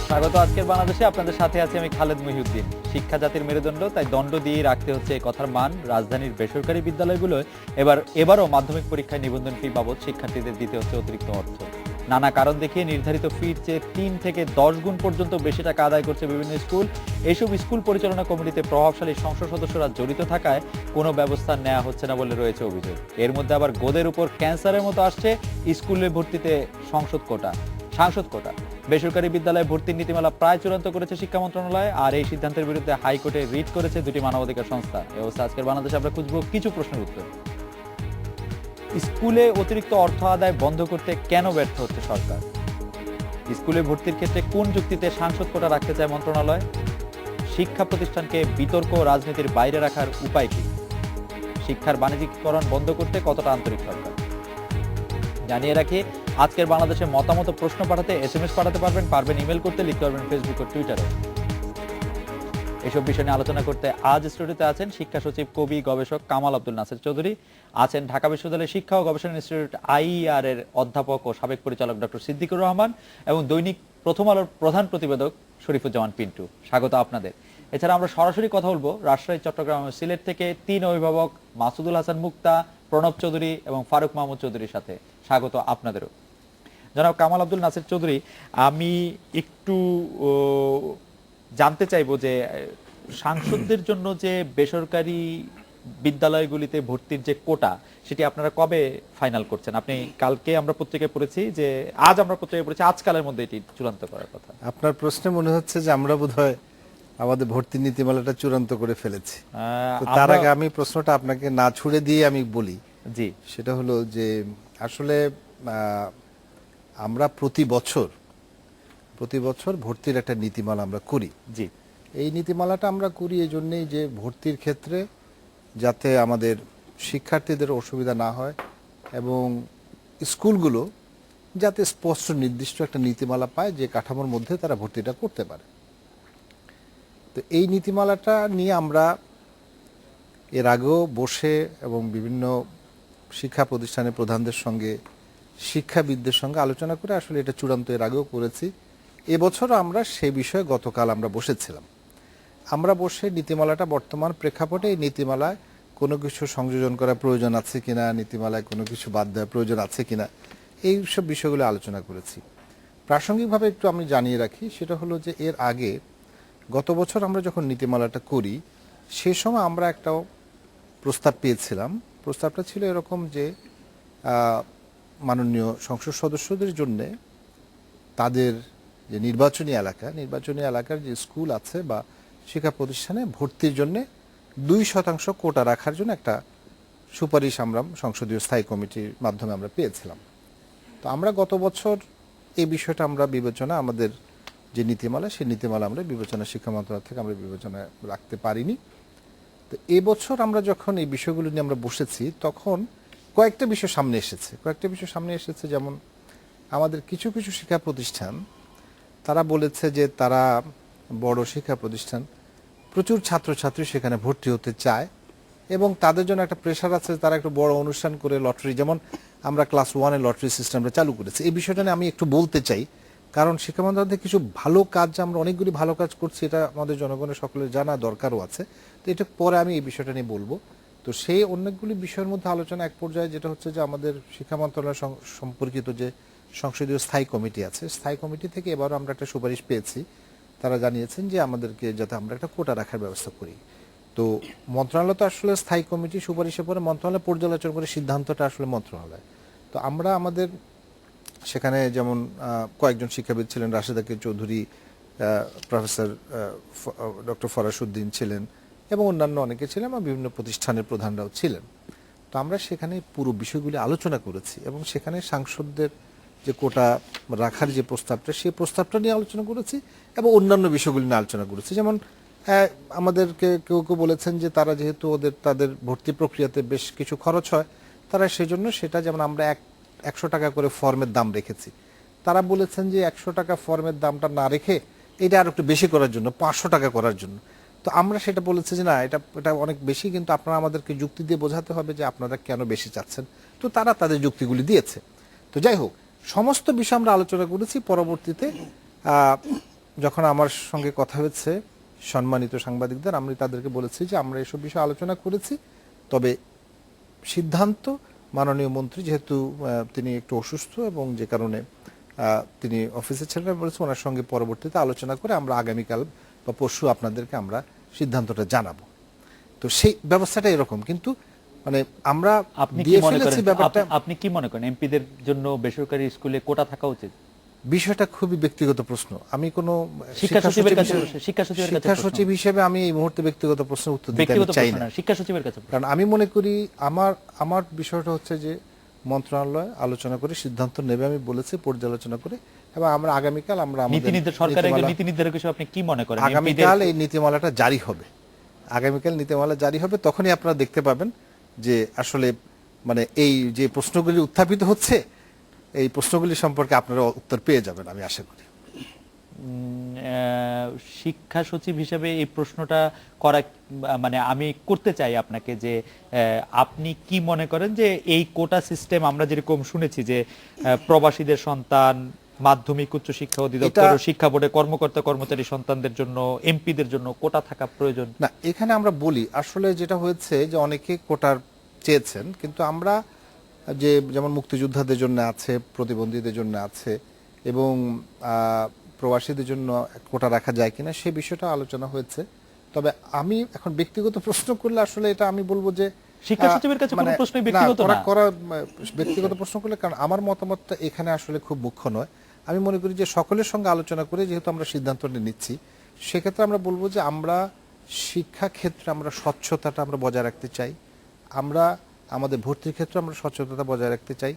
স্বাগত আজকের বাংলাদেশে। আপনাদের সাথে আছি আমি খালেদ মহিউদ্দিন। শিক্ষা জাতির মেরুদণ্ড, তাই দণ্ড দিয়ে রাখতে হচ্ছে এই কথার মান। রাজধানীর বেসরকারি বিদ্যালয়গুলোয় এবারও মাধ্যমিক পরীক্ষায় নিবন্ধন ফি বাবদ শিক্ষার্থীদের দিতে হচ্ছে অতিরিক্ত অর্থ। নানা কারণ দেখিয়ে নির্ধারিত ফির চেয়ে 3 থেকে 10 গুণ পর্যন্ত বেশি টাকা আদায় করছে বিভিন্ন স্কুল। এইসব স্কুল পরিচালনা কমিটিতে প্রভাবশালী সংসদ সদস্যরা জড়িত থাকায় কোনো ব্যবস্থা নেওয়া হচ্ছে না বলে রয়েছে অভিযোগ। এর মধ্যে আবার গোদের উপর ক্যান্সারের মতো আসছে স্কুলে ভর্তিতে সাংসদ কোটা। বেসরকারি বিদ্যালয়ে ভর্তির নীতিমালা প্রায় চূড়ান্ত করেছে শিক্ষা মন্ত্রণালয়, আর এই সিদ্ধান্তের বিরুদ্ধে হাইকোর্টে রিট করেছে দুটি মানবাধিকার সংস্থা। এই অবস্থা আজকের বাংলাদেশে আমরা খুঁজব কিছু প্রশ্নের উত্তর। স্কুলে অতিরিক্ত অর্থ আদায় বন্ধ করতে কেন ব্যর্থ হচ্ছে সরকার? স্কুলে ভর্তির ক্ষেত্রে কোন যুক্তিতে সাংসদ কোটা রাখতে চায় মন্ত্রণালয়? শিক্ষা প্রতিষ্ঠানকে বিতর্ক ও রাজনীতির বাইরে রাখার উপায় কি? শিক্ষার বাণিজ্যিকীকরণ বন্ধ করতে কতটা আন্তরিক সরকার? জানিয়ে রাখি, আজকের বাংলাদেশে মতামত প্রশ্ন পাঠাতে SMS পাঠাতে পারবেন ইমেল করতে, লিখতে পারবেন ফেসবুক ও টুইটারে। এসব বিষয় নিয়ে আলোচনা করতে আজ স্টুডিওতে আছেন শিক্ষা সচিব, কবি, গবেষক কামাল আব্দুল নাসের চৌধুরী, আছেন ঢাকা বিশ্ববিদ্যালয়ের শিক্ষা ও গবেষণা ইনস্টিটিউট IER এর অধ্যাপক ও সাবেক পরিচালক ডক্টর সিদ্দিকুর রহমান এবং দৈনিক প্রথম আলোর প্রধান প্রতিবেদক শরীফুজ্জামান পিন্টু। স্বাগত আপনাদের। এছাড়া আমরা সরাসরি কথা বলবো রাজশাহী, চট্টগ্রাম ও সিলেট থেকে 3 অভিভাবক মাসুদুল হাসান মুক্তা, প্রণব চৌধুরী এবং ফারুক মাহমুদ চৌধুরীর সাথে। স্বাগত আপনাদেরও। জনাব কামাল আব্দুল নাসের চৌধুরী, আমি একটু জানতে চাইবো যে সাংসদদের জন্য যে বেসরকারি বিদ্যালয়গুলিতে ভর্তির যে কোটা, সেটি আপনারা কবে ফাইনাল করছেন? আপনি কালকে আমরা পত্রিকায় পড়েছি যে আজ আমরা পত্রিকায় পড়েছি আজকালের মধ্যে এটি চূড়ান্ত করার কথা। আপনার প্রশ্নে মনে হচ্ছে যে আমরা বোধহয় আমাদের ভর্তি নীতিমালাটা চূড়ান্ত করে ফেলেছি। তার আগে আমি প্রশ্নটা আপনাকে না ছুড়ে দিয়ে আমি বলি, জি, সেটা হলো যে আসলে আমরা প্রতি বছর ভর্তির একটা নীতিমালা আমরা করি। জি, এই নীতিমালাটা আমরা করি এই জন্যই যে ভর্তির ক্ষেত্রে যাতে আমাদের শিক্ষার্থীদের অসুবিধা না হয় এবং স্কুলগুলো যাতে স্পষ্ট নির্দিষ্ট একটা নীতিমালা পায় যে কাঠামোর মধ্যে তারা ভর্তিটা করতে পারে। তো এই নীতিমালাটা নিয়ে আমরা এর আগেও বসে এবং বিভিন্ন শিক্ষা প্রতিষ্ঠানের প্রধানদের সঙ্গে, শিক্ষাবিদদের সঙ্গে আলোচনা করে আসলে এটা চূড়ান্ত এর আগেও করেছি। এবছরও আমরা সে বিষয়ে গতকাল আমরা বসেছিলাম। আমরা বসে নীতিমালাটা বর্তমান প্রেক্ষাপটে এই নীতিমালায় কোনো কিছু সংযোজন করা প্রয়োজন আছে কিনা, নীতিমালায় কোনো কিছু বাদ দেওয়ার প্রয়োজন আছে কিনা, এই সব বিষয়গুলো আলোচনা করেছি। প্রাসঙ্গিকভাবে একটু আমি জানিয়ে রাখি, সেটা হলো যে এর আগে গত বছর আমরা যখন নীতিমালাটা করি সে সময় আমরা একটা প্রস্তাব পেয়েছিলাম। প্রস্তাবটা ছিল এরকম যে মাননীয় সংসদ সদস্যদের জন্য তাদের যে নির্বাচনী এলাকার যে স্কুল আছে বা শিক্ষা প্রতিষ্ঠানে ভর্তির জন্য 2% কোটা রাখার জন্য একটা সুপারিশ আমরা সংসদীয় স্থায়ী কমিটির মাধ্যমে আমরা পেয়েছিলাম। তো আমরা গত বছর এই বিষয়টা আমরা বিবেচনা, আমাদের যে নীতিমালা সেই নীতিমালা আমরা বিবেচনা, শিক্ষা মন্ত্রণালয় থেকে আমরা বিবেচনা রাখতে পারিনি। তো এবছর আমরা যখন এই বিষয়গুলো নিয়ে আমরা বসেছি তখন কয়েকটা বিষয় সামনে এসেছে। যেমন আমাদের কিছু শিক্ষা প্রতিষ্ঠান তারা বলেছে যে তারা বড় শিক্ষা প্রতিষ্ঠান, প্রচুর ছাত্রছাত্রী সেখানে ভর্তি হতে চায় এবং তাদের জন্য একটা প্রেশার আছে, তারা একটু বড় অনুষ্ঠান করে লটারি, যেমন আমরা ক্লাস 1-এ লটারি সিস্টেমটা চালু করেছি। এই বিষয়টা নিয়ে আমি একটু বলতে চাই, কারণ শিক্ষা মন্ত্রণালয় কিছু ভালো কাজ, আমরা অনেকগুলি ভালো কাজ করছি, এটা আমাদের জনগণের সকলের জানা দরকারও আছে। তো এটা পরে আমি এই বিষয়টা নিয়ে বলবো। তো সেই অনেকগুলি বিষয়ের মধ্যে আলোচনা এক পর্যায়ে যেটা হচ্ছে যে আমাদের শিক্ষা মন্ত্রণালয় সম্পর্কিত যে সংসদীয় স্থায়ী কমিটি আছে, স্থায়ী কমিটি থেকে এবারও আমরা একটা সুপারিশ পেয়েছি। তারা জানিয়েছেন যে আমাদেরকে যাতে আমরা একটা কোটা রাখার ব্যবস্থা করি। তো মন্ত্রণালয় তো আসলে স্থায়ী কমিটি সুপারিশের পরে মন্ত্রণালয় পর্যালোচনা করে সিদ্ধান্তটা আসলে মন্ত্রণালয়। তো আমরা আমাদের সেখানে যেমন কয়েকজন শিক্ষাবিদ ছিলেন, রাশেদা চৌধুরী, প্রফেসর ডক্টর ফরাসউদ্দিন ছিলেন এবং অন্যান্য অনেকে ছিলেন এবং বিভিন্ন প্রতিষ্ঠানের প্রধানরাও ছিলেন। তো আমরা সেখানে পুরো বিষয়গুলি আলোচনা করেছি এবং সেখানে সাংসদদের যে কোটা রাখার যে প্রস্তাবটা, সেই প্রস্তাবটা নিয়ে আলোচনা করেছি এবং অন্যান্য বিষয়গুলি নিয়ে আলোচনা করেছি। যেমন আমাদেরকে কেউ বলেছেন যে তারা যেহেতু তাদের ভর্তি প্রক্রিয়াতে বেশ কিছু খরচ হয়, তারা সেজন্য সেটা, যেমন আমরা 100 টাকা করে ফর্মের দাম রেখেছি, তারা বলেছেন যে 100 টাকা ফর্মের দামটা না রেখে এটা আর একটু বেশি করার জন্য 500 টাকা করার জন্য। তো আমরা সেটা বলেছি যে না, এটা অনেক বেশি, কিন্তু আপনারা আমাদেরকে যুক্তি দিয়ে বোঝাতে হবে যে আপনারা কেন বেশি চাচ্ছেন। তো তারা তাদের যুক্তিগুলি দিয়েছে। তো যাই হোক, সমস্ত বিষয় আমরা আলোচনা করেছি। পরবর্তীতে যখন আমার সঙ্গে কথা হয়েছে সম্মানিত সাংবাদিকদের, আমি তাদেরকে বলেছি যে আমরা এসব বিষয়ে আলোচনা করেছি, তবে সিদ্ধান্ত মাননীয় মন্ত্রী যেহেতু তিনি একটু অসুস্থ এবং যে কারণে তিনি অফিসে ছিলেন, বলেছে ওনার সঙ্গে পরবর্তীতে আলোচনা করে আমরা আগামীকাল বা পরশু আপনাদেরকে আমরা সিদ্ধান্তটা জানাবো। তো সেই ব্যবস্থাটা এরকম, কিন্তু মানে আমরা আপনি কি দিয়ে মনে ফেলেছি করেন, ব্যাপারটা। আপনি কি মনে করেন এমপিদের জন্য বেসরকারি স্কুলে কোটা থাকা উচিত? বিষয়টা খুবই ব্যক্তিগত প্রশ্ন। আমি কোনো শিক্ষা সচিবের কাছে শিক্ষা সচিব হিসেবে আমি এই মুহূর্তে ব্যক্তিগত প্রশ্নের উত্তর দিতে ব্যক্তিগত চাই প্রশ্ন না। না, শিক্ষা সচিবের কাছে। কারণ আমি মনে করি আমার বিষয়টা হচ্ছে যে মন্ত্রণালয় আলোচনা করে সিদ্ধান্ত নেবে, আমি বলেছি পর্যালোচনা করে, এবং আমরা আগামীকাল আমরা নীতি সরকারের নীতি নির্ধারক হিসেবে আপনি কি মনে করেন আগামীকাল এই নীতিমালাটা জারি হবে, আগামীকাল নীতিমালা জারি হবে, তখনই আপনারা দেখতে পাবেন যে আসলে মানে এই যে প্রশ্নগুলি উত্থাপিত হচ্ছে, এই প্রশ্নগুলি সম্পর্কে আপনারা উত্তর পেয়ে যাবেন আমি আশা করি। শিক্ষা সচিব হিসেবে এই প্রশ্নটা করা মানে আমি করতে চাই আপনাকে যে আপনি কি মনে করেন যে এই কোটা সিস্টেম আমরা যেরকম শুনেছি যে প্রবাসীদের সন্তান, মাধ্যমিক উচ্চ শিক্ষা অধিদপ্তর ও শিক্ষা বোর্ডের কর্মকর্তা কর্মচারী সন্তানদের জন্য, এমপিদের জন্য কোটা থাকা প্রয়োজন না, এখানে আমরা বলি আসলে যেটা হয়েছে যে অনেকে কোটার চেয়েছেন, কিন্তু আমরা যে যেমন মুক্তিযোদ্ধাদের জন্য আছে, প্রতিবন্ধীদের জন্য আছে, এবং প্রবাসীদের জন্য কোটা রাখা যায় কিনা সেই বিষয়টা আলোচনা হয়েছে। তবে আমি এখন ব্যক্তিগত প্রশ্ন করলে আসলে এটা আমি বলবো যে শিক্ষা সচিবের কাছে কোনো প্রশ্নই ব্যক্তিগত না, ব্যক্তিগত প্রশ্ন করলে, কারণ আমার মতামতটা এখানে আসলে খুব মুখ্য নয়। আমি মনে করি যে সকলের সঙ্গে আলোচনা করে যেহেতু আমরা সিদ্ধান্ত নিচ্ছি, সেক্ষেত্রে আমরা বলবো যে আমরা শিক্ষা ক্ষেত্রে আমরা স্বচ্ছতাটা আমরা বজায় রাখতে চাই, আমরা আমাদের ভর্তির ক্ষেত্রে আমরা স্বচ্ছতা বজায় রাখতে চাই,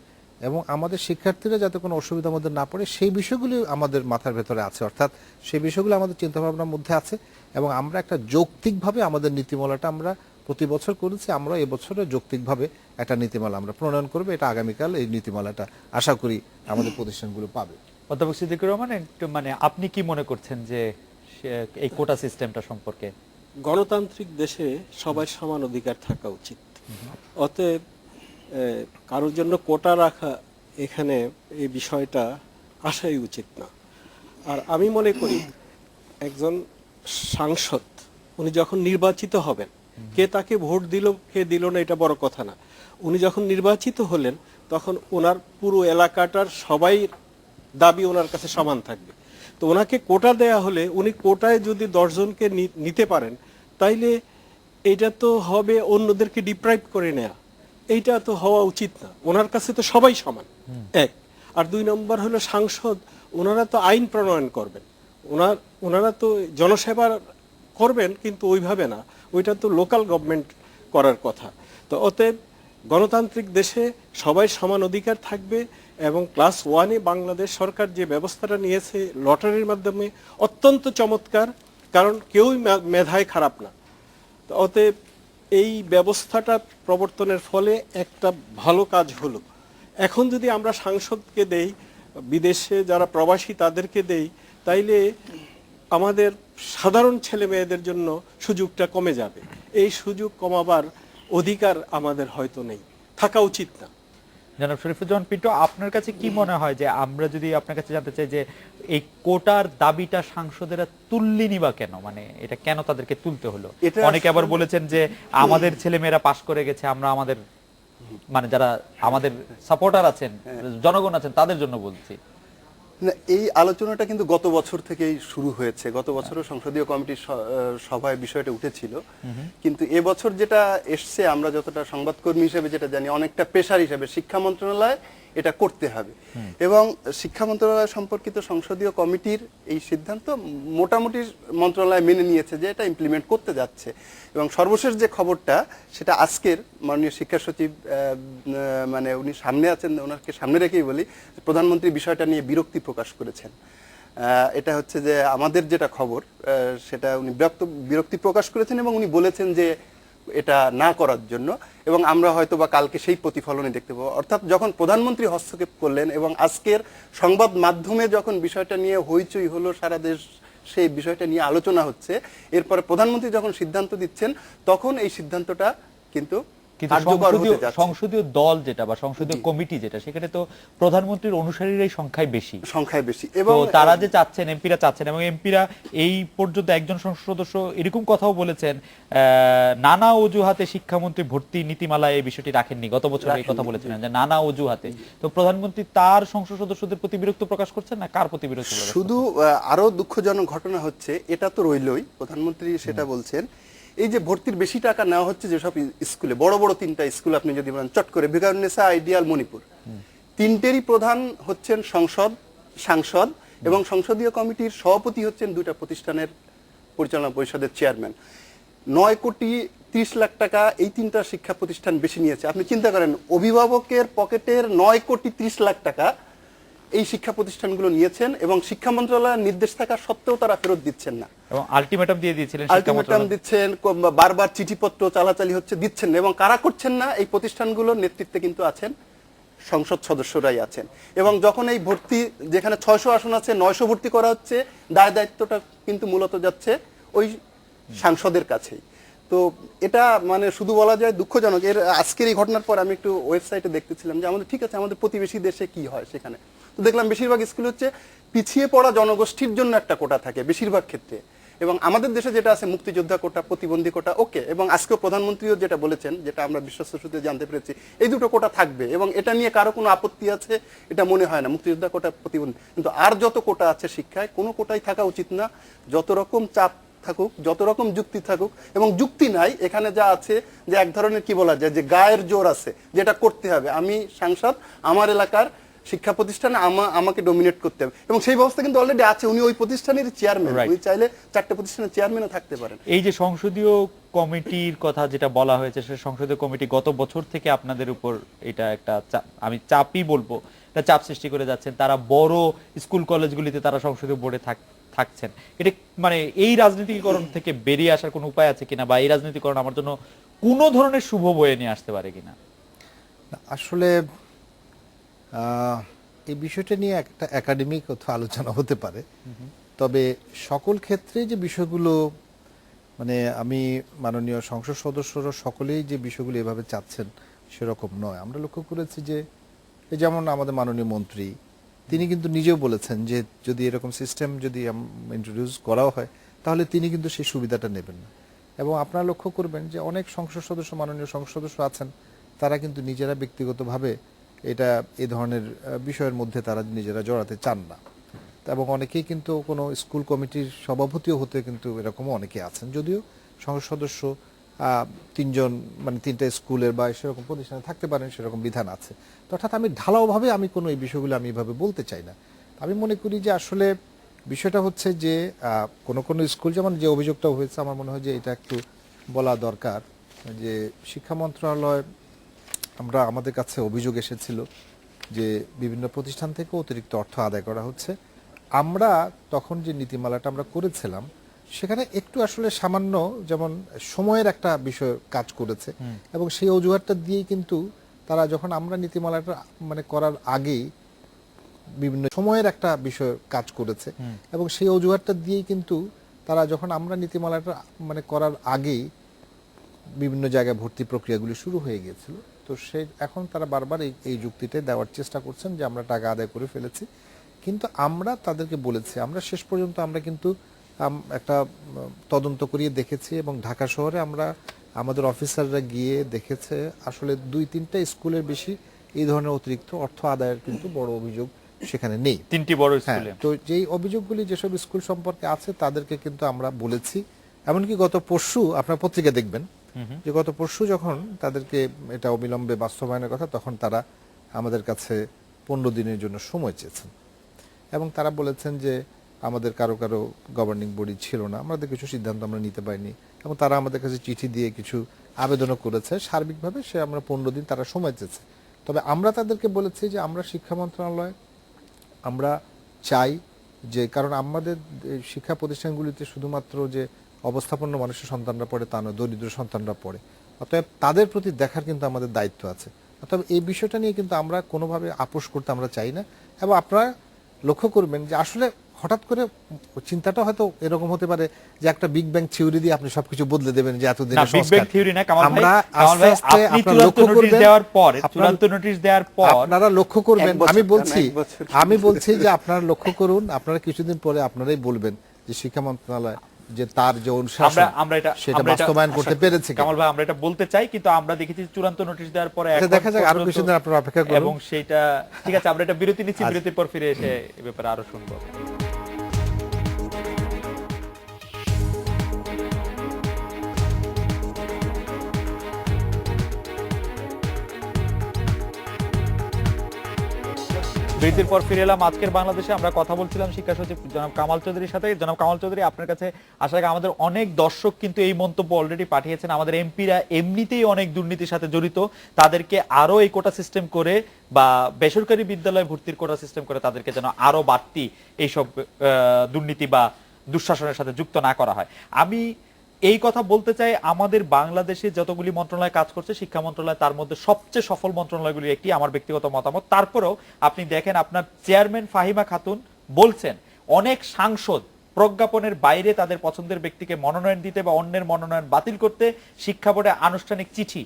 এবং আমাদের শিক্ষার্থীরা যাতে কোনো অসুবিধার মধ্যে না পড়ে সেই বিষয়গুলি আমাদের মাথার ভেতরে আছে, অর্থাৎ সেই বিষয়গুলো আমাদের চিন্তাভাবনার মধ্যে আছে, এবং আমরা একটা যৌক্তিকভাবে আমাদের নীতিমালাটা আমরা প্রতি বছর করেছি, আমরা এবছরে যৌক্তিকভাবে একটা নীতিমালা আমরা প্রণয়ন করবো। এটা আগামীকাল এই নীতিমালাটা আশা করি আমাদের প্রতিষ্ঠানগুলো পাবে। অধ্যাপক সিদ্দিকুর রহমান, একটু মানে আপনি কি মনে করছেন যে এই কোটা সিস্টেমটা সম্পর্কে? গণতান্ত্রিক দেশে সবার সমান অধিকার থাকা উচিত, অতএব কারোর জন্য কোটা রাখা এখানে এই বিষয়টা আসাই উচিত না। আর আমি মনে করি একজন সাংসদ উনি যখন নির্বাচিত হবেন, কে তাকে ভোট দিল কে দিল না এটা বড় কথা না, উনি যখন নির্বাচিত হলেন তখন ওনার পুরো এলাকাটার সবাই দাবি ওনার কাছে সমান থাকবে। তো ওনাকে কোটা দেয়া হলে উনি কোটায় যদি 10 জনকে নিতে পারেন, তাইলে এটা তো হবে অন্যদেরকে ডিপ্রাইভ করে নেয়া, এইটা তো হওয়া উচিত না। ওনার কাছে তো সবাই সমান, এক। আর 2 নম্বর হলো সাংসদ, ওনারা তো আইন প্রণয়ন করবেন, ওনারা তো জনসেবা করবেন, কিন্তু ওইভাবে না, ওইটা তো লোকাল গভর্নমেন্ট করার কথা। তো অতএব গণতান্ত্রিক দেশে সবাই সমান অধিকার থাকবে, এবং ক্লাস 1-এ বাংলাদেশ সরকার যে ব্যবস্থাটা নিয়েছে লটারির মাধ্যমে অত্যন্ত চমৎকার, কারণ কেউই মেধায় খারাপ না। তো অতএব এই ব্যবস্থাটা প্রবর্তনের ফলে একটা ভালো কাজ হলো। এখন যদি আমরা সাংসদকে দেই, বিদেশে যারা প্রবাসী তাদেরকে দেই, তাইলে আমাদের সাধারণ ছেলে মেয়েদের জন্য সুযোগটা কমে যাবে। এই সুযোগ কমাবার অধিকার আমাদের হয়তো নেই, থাকা উচিত না। জনাব শরীফুজ্জামান পিন্টু, আপনার কাছে কি মনে হয় যে আমরা যদি আপনার কাছে জানতে চাই যে এই কোটার দাবিটা সাংসদেরা তুললেনি বা কেন, মানে এটা কেন তাদেরকে তুলতে হলো? অনেকে আবার বলেছেন যে আমাদের ছেলেমেয়েরা পাশ করে গেছে, আমরা আমাদের মানে যারা আমাদের সাপোর্টার আছেন, জনগণ আছেন, তাদের জন্য বলছি। এই আলোচনাটা কিন্তু গত বছর থেকেই শুরু হয়েছে, গত বছরও সংসদীয় কমিটির সভায় বিষয়টা উঠেছিল, কিন্তু এবছর যেটা এসছে আমরা যতটা সংবাদকর্মী হিসেবে যেটা জানি, অনেকটা প্রেশার হিসেবে শিক্ষা মন্ত্রণালয় এটা করতে হবে, এবং শিক্ষা মন্ত্রণালয় সম্পর্কিত সংসদীয় কমিটির এই সিদ্ধান্ত মোটামুটি মন্ত্রণালয় মেনে নিয়েছে যে এটা ইমপ্লিমেন্ট করতে যাচ্ছে। এবং সর্বশেষ যে খবরটা সেটা আজকের মাননীয় শিক্ষা সচিব মানে উনি সামনে আছেন, ওনাকে সামনে রেখেই বলি, প্রধানমন্ত্রী বিষয়টা নিয়ে বিরক্তি প্রকাশ করেছেন। এটা হচ্ছে যে আমাদের যেটা খবর সেটা উনি বিরক্তি প্রকাশ করেছেন, এবং উনি বলেছেন যে এটা না করার জন্য, এবং আমরা হয়তো বা কালকে সেই প্রতিফলনে দেখতে পাবো। অর্থাৎ যখন প্রধানমন্ত্রী হস্তক্ষেপ করলেন এবং আজকের সংবাদ মাধ্যমে যখন বিষয়টা নিয়ে হইচই হলো, সারা দেশ সেই বিষয়টা নিয়ে আলোচনা হচ্ছে, এরপরে প্রধানমন্ত্রী যখন সিদ্ধান্ত দিচ্ছেন তখন এই সিদ্ধান্তটা কিন্তু কিন্তু কার্যকর হতে যাচ্ছে। সংসদীয় দল যেটা বা সংসদীয় কমিটি যেটা, সেখানে তো প্রধানমন্ত্রীর অনুসারীরাই সংখ্যায় বেশি এবং তো তারা যে চাচ্ছেন, এমপিরা চাচ্ছেন, এবং এমপিরা এই পর্যন্ত একজন সংসদ সদস্য এরকম কথাও বলেছেন, নানা অজুহাতে শিক্ষামন্ত্রী ভর্তি নীতিমালায় এই বিষয়টি রাখেননি, গত বছর এই কথা বলেছিলেন যে নানা অজুহাতে। তো প্রধানমন্ত্রী তার সংসদ সদস্যদের প্রতি বিরক্ত প্রকাশ করছেন না কার প্রতি বিরক্ত প্রকাশ শুধু আরো দুঃখজনক ঘটনা হচ্ছে, এটা তো রইলই, প্রধানমন্ত্রী সেটা বলছেন, এই যে ভর্তির বেশি টাকা নেওয়া হচ্ছে যেসব স্কুলে, বড় বড় 3টা স্কুল আপনি যদি বলেন চট করে, ভিকারুননিসা, আইডিয়াল, মণিপুর, 3টেরই প্রধান হচ্ছেন সাংসদ এবং সংসদীয় কমিটির সভাপতি হচ্ছেন 2টা প্রতিষ্ঠানের পরিচালনা পরিষদের চেয়ারম্যান। 9,30,00,000 টাকা এই 3টা শিক্ষা প্রতিষ্ঠান বেশি নিয়েছে। আপনি চিন্তা করেন, অভিভাবকের পকেটের 9,30,00,000 টাকা এই শিক্ষা প্রতিষ্ঠানগুলো নিয়েছেন এবং শিক্ষা মন্ত্রণালয়ের নির্দেশ থাকা সত্ত্বেও তারা ফেরত দিচ্ছেন না, এবং আলটিমেটাম দিয়ে দিয়েছিলেন, আলটিমেটাম দিচ্ছেন, বারবার চিঠিপত্র চালাচালি হচ্ছে, দিচ্ছেন না। এবং কারা করছেন না, এই প্রতিষ্ঠানগুলোর নেতৃত্বে কিন্তু আছেন সংসদ সদস্যরাই আছেন। এবং যখন এই ভর্তি, যেখানে 600 আসন আছে, 900 ভর্তি করা হচ্ছে, দায়িত্বটা কিন্তু মূলত যাচ্ছে ওই সাংসদের কাছেই। তো এটা মানে শুধু বলা যায় দুঃখজনক। আজকের এই ঘটনার পর আমি একটু ওয়েবসাইটে দেখতেছিলাম যে আমাদের, ঠিক আছে, আমাদের প্রতিবেশী দেশে কি হয় সেখানে, তো দেখলাম বেশিরভাগ স্কুল হচ্ছে পিছিয়ে পড়া জনগোষ্ঠীর জন্য একটা কোটা থাকে বেশিরভাগ ক্ষেত্রে, এবং আমাদের দেশে যেটা আছে মুক্তিযোদ্ধা কোটা, প্রতিবন্ধী কোটা, ওকে। এবং আজকেও প্রধানমন্ত্রীও যেটা বলেছেন, যেটা আমরা বিশ্বস্ত সূত্রে জানতে পেরেছি, এই 2টো কোটা থাকবে এবং এটা নিয়ে কারো কোনো আপত্তি আছে এটা মনে হয় না, মুক্তিযোদ্ধা কোটা, প্রতিবন্ধী। কিন্তু আর যত কোটা আছে শিক্ষায়, কোনো কোটাই থাকা উচিত না, যত রকম চাপ থাকুক, যত রকম যুক্তি থাকুক। এবং যুক্তি নাই, এখানে যা আছে যে এক ধরনের কি বলা যায়, যে গায়ের জোর আছে, যেটা করতে হবে, আমি সাংসদ, আমার এলাকার শিক্ষা প্রতিষ্ঠানে আমাকে ডমিনেট করতে হবে, এবং সেই ব্যবস্থা কিন্তু অলরেডি আছে। উনি ওই প্রতিষ্ঠানের চেয়ারম্যান, উনি চাইলে 4টে প্রতিষ্ঠানের চেয়ারম্যানও থাকতে পারেন। এই যে সংসদীয় কমিটির কথা যেটা বলা হয়েছে, সেই সংসদীয় কমিটি গত বছর থেকে আপনাদের উপর এটা একটা আমি চাপই বলবো, এটা চাপ সৃষ্টি করে যাচ্ছেন। তারা বড় স্কুল কলেজগুলিতে তারা সংসদীয় বোর্ডে থাকছেন। এটা মানে এই রাজনীতিকরণ থেকে বেরিয়ে আসার কোনো উপায় আছে কিনা, বা এই রাজনীতিকরণ আমার জন্য কোনো ধরনের শুভ বয়ে নিয়ে আসতে পারে কিনা? আসলে এই বিষয়টা নিয়ে একটা একাডেমিক আলোচনা হতে পারে, তবে সকল ক্ষেত্রে যে বিষয়গুলো, মানে আমি মাননীয় সংসদ সদস্যরা সকলেই যে বিষয়গুলো এভাবে চাচ্ছেন সেরকম নয়। আমরা লক্ষ্য করেছি যে যেমন আমাদের মাননীয় মন্ত্রী, তিনি কিন্তু নিজেও বলেছেন যে যদি এরকম সিস্টেম যদি ইন্ট্রোডিউস করাও হয়, তাহলে তিনি কিন্তু সেই সুবিধাটা নেবেন না। এবং আপনারা লক্ষ্য করবেন যে অনেক সংসদ সদস্য, মাননীয় সংসদ সদস্য আছেন, তারা কিন্তু নিজেরা ব্যক্তিগতভাবে এটা এই ধরনের বিষয়ের মধ্যে তারা নিজেরা জড়াতে চান না। এবং অনেকেই কিন্তু কোনো স্কুল কমিটির সভাপতিও হতে কিন্তু এরকমও অনেকে আছেন, যদিও সংসদ সদস্য 3জন, মানে 3টা স্কুলের বা সেরকম প্রতিষ্ঠানে থাকতে পারেন, সেরকম বিধান আছে। তো অর্থাৎ আমি ঢালাওভাবে আমি কোনো এই বিষয়গুলো আমি এভাবে বলতে চাই না। আমি মনে করি যে আসলে বিষয়টা হচ্ছে যে কোনো স্কুল, যেমন যে অভিযোগটা হয়েছে, আমার মনে হয় যে এটা একটু বলা দরকার যে শিক্ষা মন্ত্রণালয়, আমাদের কাছে অভিযোগ এসেছিল যে বিভিন্ন প্রতিষ্ঠান থেকে অতিরিক্ত অর্থ আদায় করা হচ্ছে। আমরা তখন যে নীতিমালাটা আমরা করেছিলাম, সেখানে একটু আসলে সামান্য যেমন সময়ের একটা বিষয় কাজ করেছে, এবং সেই অজুহাতটা দিয়েই কিন্তু তারা, যখন আমরা নীতিমালাটা মানে করার আগেই বিভিন্ন সময়ের একটা বিষয় কাজ করেছে, এবং সেই অজুহাতটা দিয়েই কিন্তু তারা, যখন আমরা নীতিমালাটা মানে করার আগেই বিভিন্ন জায়গায় ভর্তি প্রক্রিয়াগুলি শুরু হয়ে গিয়েছিল। তো এখন তারা বারবার এই যুক্তিটা দেওয়ার চেষ্টা করছেন যে আমরা টাকা আদায় করে ফেলেছি। কিন্তু আমরা তাদেরকে বলেছি, আমরা শেষ পর্যন্ত আমরা কিন্তু একটা তদন্ত করিয়ে দেখেছি, এবং ঢাকা শহরে আমাদের অফিসাররা গিয়ে দেখেছে আসলে 2-3টা স্কুলের বেশি এই ধরনের অতিরিক্ত অর্থ আদায়ের কিন্তু বড় অভিযোগ সেখানে নেই, 3টি বড় স্কুলে। তো যেই অভিযোগগুলি যেসব স্কুল সম্পর্কে আছে তাদেরকে কিন্তু আমরা বলেছি। এমনকি গত পরশু আপনার পত্রিকা দেখবেন যে গত পরশু যখন তাদেরকে এটা অবিলম্বে বাস্তবায়নের কথা, তখন তারা আমাদের কাছে 15 দিনের জন্য সময় চেয়েছেন, এবং তারা বলেছেন যে আমাদের কারো গভর্নিং বডি ছিল না, আমাদের কিছু সিদ্ধান্ত আমরা নিতে পারিনি, এবং তারা আমাদের কাছে চিঠি দিয়ে কিছু আবেদনও করেছে। সার্বিকভাবে আমরা 15 দিন তারা সময় চেয়েছে। তবে আমরা তাদেরকে বলেছি যে আমরা শিক্ষা মন্ত্রণালয়, আমরা চাই যে, কারণ আমাদের শিক্ষা প্রতিষ্ঠানগুলিতে শুধুমাত্র যে অবস্থাপন্ন মানুষের সন্তানরা পড়ে তা নয়, দরিদ্র সন্তানরা পড়ে, অতএব তাদের প্রতি দেখার কিন্তু আমাদের দায়িত্ব আছে। অতএব এই বিষয়টা নিয়ে কিন্তু আমরা কোনোভাবে আপোষ করতে আমরা চাই না। এবং আপনারা লক্ষ্য করবেন যে আসলে হঠাৎ করে চিন্তাটা হয়তো এরকম হতে পারে যে একটা বিগ ব্যাং থিওরি দিয়ে আপনি সবকিছু বদলে দেবেন যে এতদিন না, বিগ ব্যাং থিওরি না কামাল ভাই। আমরা কামাল আস্তে ভাই, আস্তে আপনি আপনারা চূড়ান্ত লক্ষ্য নোটিশ করবেন, দেওয়ার পর, চূড়ান্ত নোটিশ দেওয়ার পর আপনারা লক্ষ্য করবেন, এক বছর আমি না, বলছি এক বছর। আমি বলছি যে আপনারা লক্ষ্য করুন, আপনারা কিছুদিন পরে আপনারাই বলবেন যে শিক্ষা মন্ত্রণালয় যে তার যে অনুশাসন আমরা এটা সেটা বাস্তবায়ন করতে পেরেছে কিনা। কামাল ভাই, আমরা এটা বলতে চাই, কিন্তু আমরা দেখেছি চূড়ান্ত নোটিশ দেওয়ার পরে এটা এখন দেখা যাক, আরো পর্যন্ত- কিছুদিন আপনারা অপেক্ষা করুন। এবং সেটা ঠিক আছে, আমরা এটা বিরতি নিচ্ছি, বিরতির পর ফিরে এসে এ ব্যাপারে আরো শুনবো। বিরতির পর ফিরে এলাম। আজকের বাংলাদেশে আমরা কথা বলছিলাম শিক্ষা সচিব জনাব কামাল চৌধুরীর সাথে। জনাব কামাল চৌধুরী, আপনার কাছে আসার আগে আমাদের অনেক দর্শক কিন্তু এই মন্তব্য অলরেডি পাঠিয়েছেন, আমাদের এমপিরা এমনিতেই অনেক দুর্নীতির সাথে জড়িত, তাদেরকে আরো এই কোটা সিস্টেম করে বা বেসরকারি বিদ্যালয়ে ভর্তির কোটা সিস্টেম করে তাদেরকে যেন আরো বাড়তি এইসব দুর্নীতি বা দুঃশাসনের সাথে যুক্ত না করা হয়। আমি এই কথা বলতে চাই, আমাদের বাংলাদেশে যতগুলি মন্ত্রণালয় কাজ করছে, শিক্ষা মন্ত্রণালয় তার মধ্যে সবচেয়ে সফল মন্ত্রণালয়গুলির একটি, আমার ব্যক্তিগত মতামত। তারপরেও আপনি দেখেন, আপনার চেয়ারম্যান ফাহিমা খাতুন বলছেন অনেক সাংসদ প্রজ্ঞাপনের বাইরে তাদের পছন্দের ব্যক্তিকে মনোনয়ন দিতে বা অন্যের মনোনয়ন বাতিল করতে শিক্ষা বোর্ডে আনুষ্ঠানিক চিঠি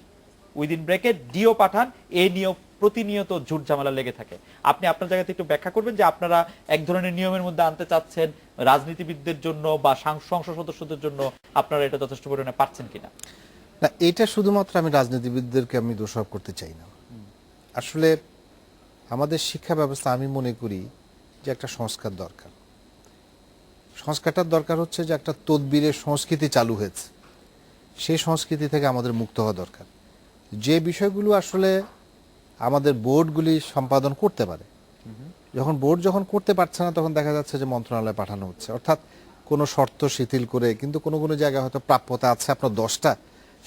উইদিন ব্র্যাকেট ডিও পাঠান। এই নিয়োগ প্রতিনিয়ত ঝুট ঝামেলা লেগে থাকে। আপনি আপনার জায়গাতে একটু ব্যাখ্যা করবেন যে আপনারা এক ধরনের নিয়মের মধ্যে আনতে চাচ্ছেন রাজনীতিবিদদের জন্য বা সংসদ সদস্যদের জন্য, আপনারা এটা যথেষ্ট পরিমাণে পাচ্ছেন কিনা? না, এটা শুধুমাত্র আমি রাজনীতিবিদদেরকে আমি দোষারোপ করতে চাই না। আসলে আমাদের শিক্ষা ব্যবস্থা, আমি মনে করি যে একটা সংস্কার দরকার। সংস্কারটার দরকার হচ্ছে যে একটা তদবিরের সংস্কৃতি চালু হয়েছে, সেই সংস্কৃতি থেকে আমাদের মুক্ত হওয়া দরকার। যে বিষয়গুলো আসলে আমাদের বোর্ডগুলি সম্পাদন করতে পারে, যখন বোর্ড যখন করতে পারছে না, তখন দেখা যাচ্ছে যে মন্ত্রণালয়ে পাঠানো হচ্ছে, অর্থাৎ কোনো শর্ত শিথিল করে। কিন্তু কোনো কোনো জায়গায় হয়তো প্রাপ্যতা আছে আপনার 10টা,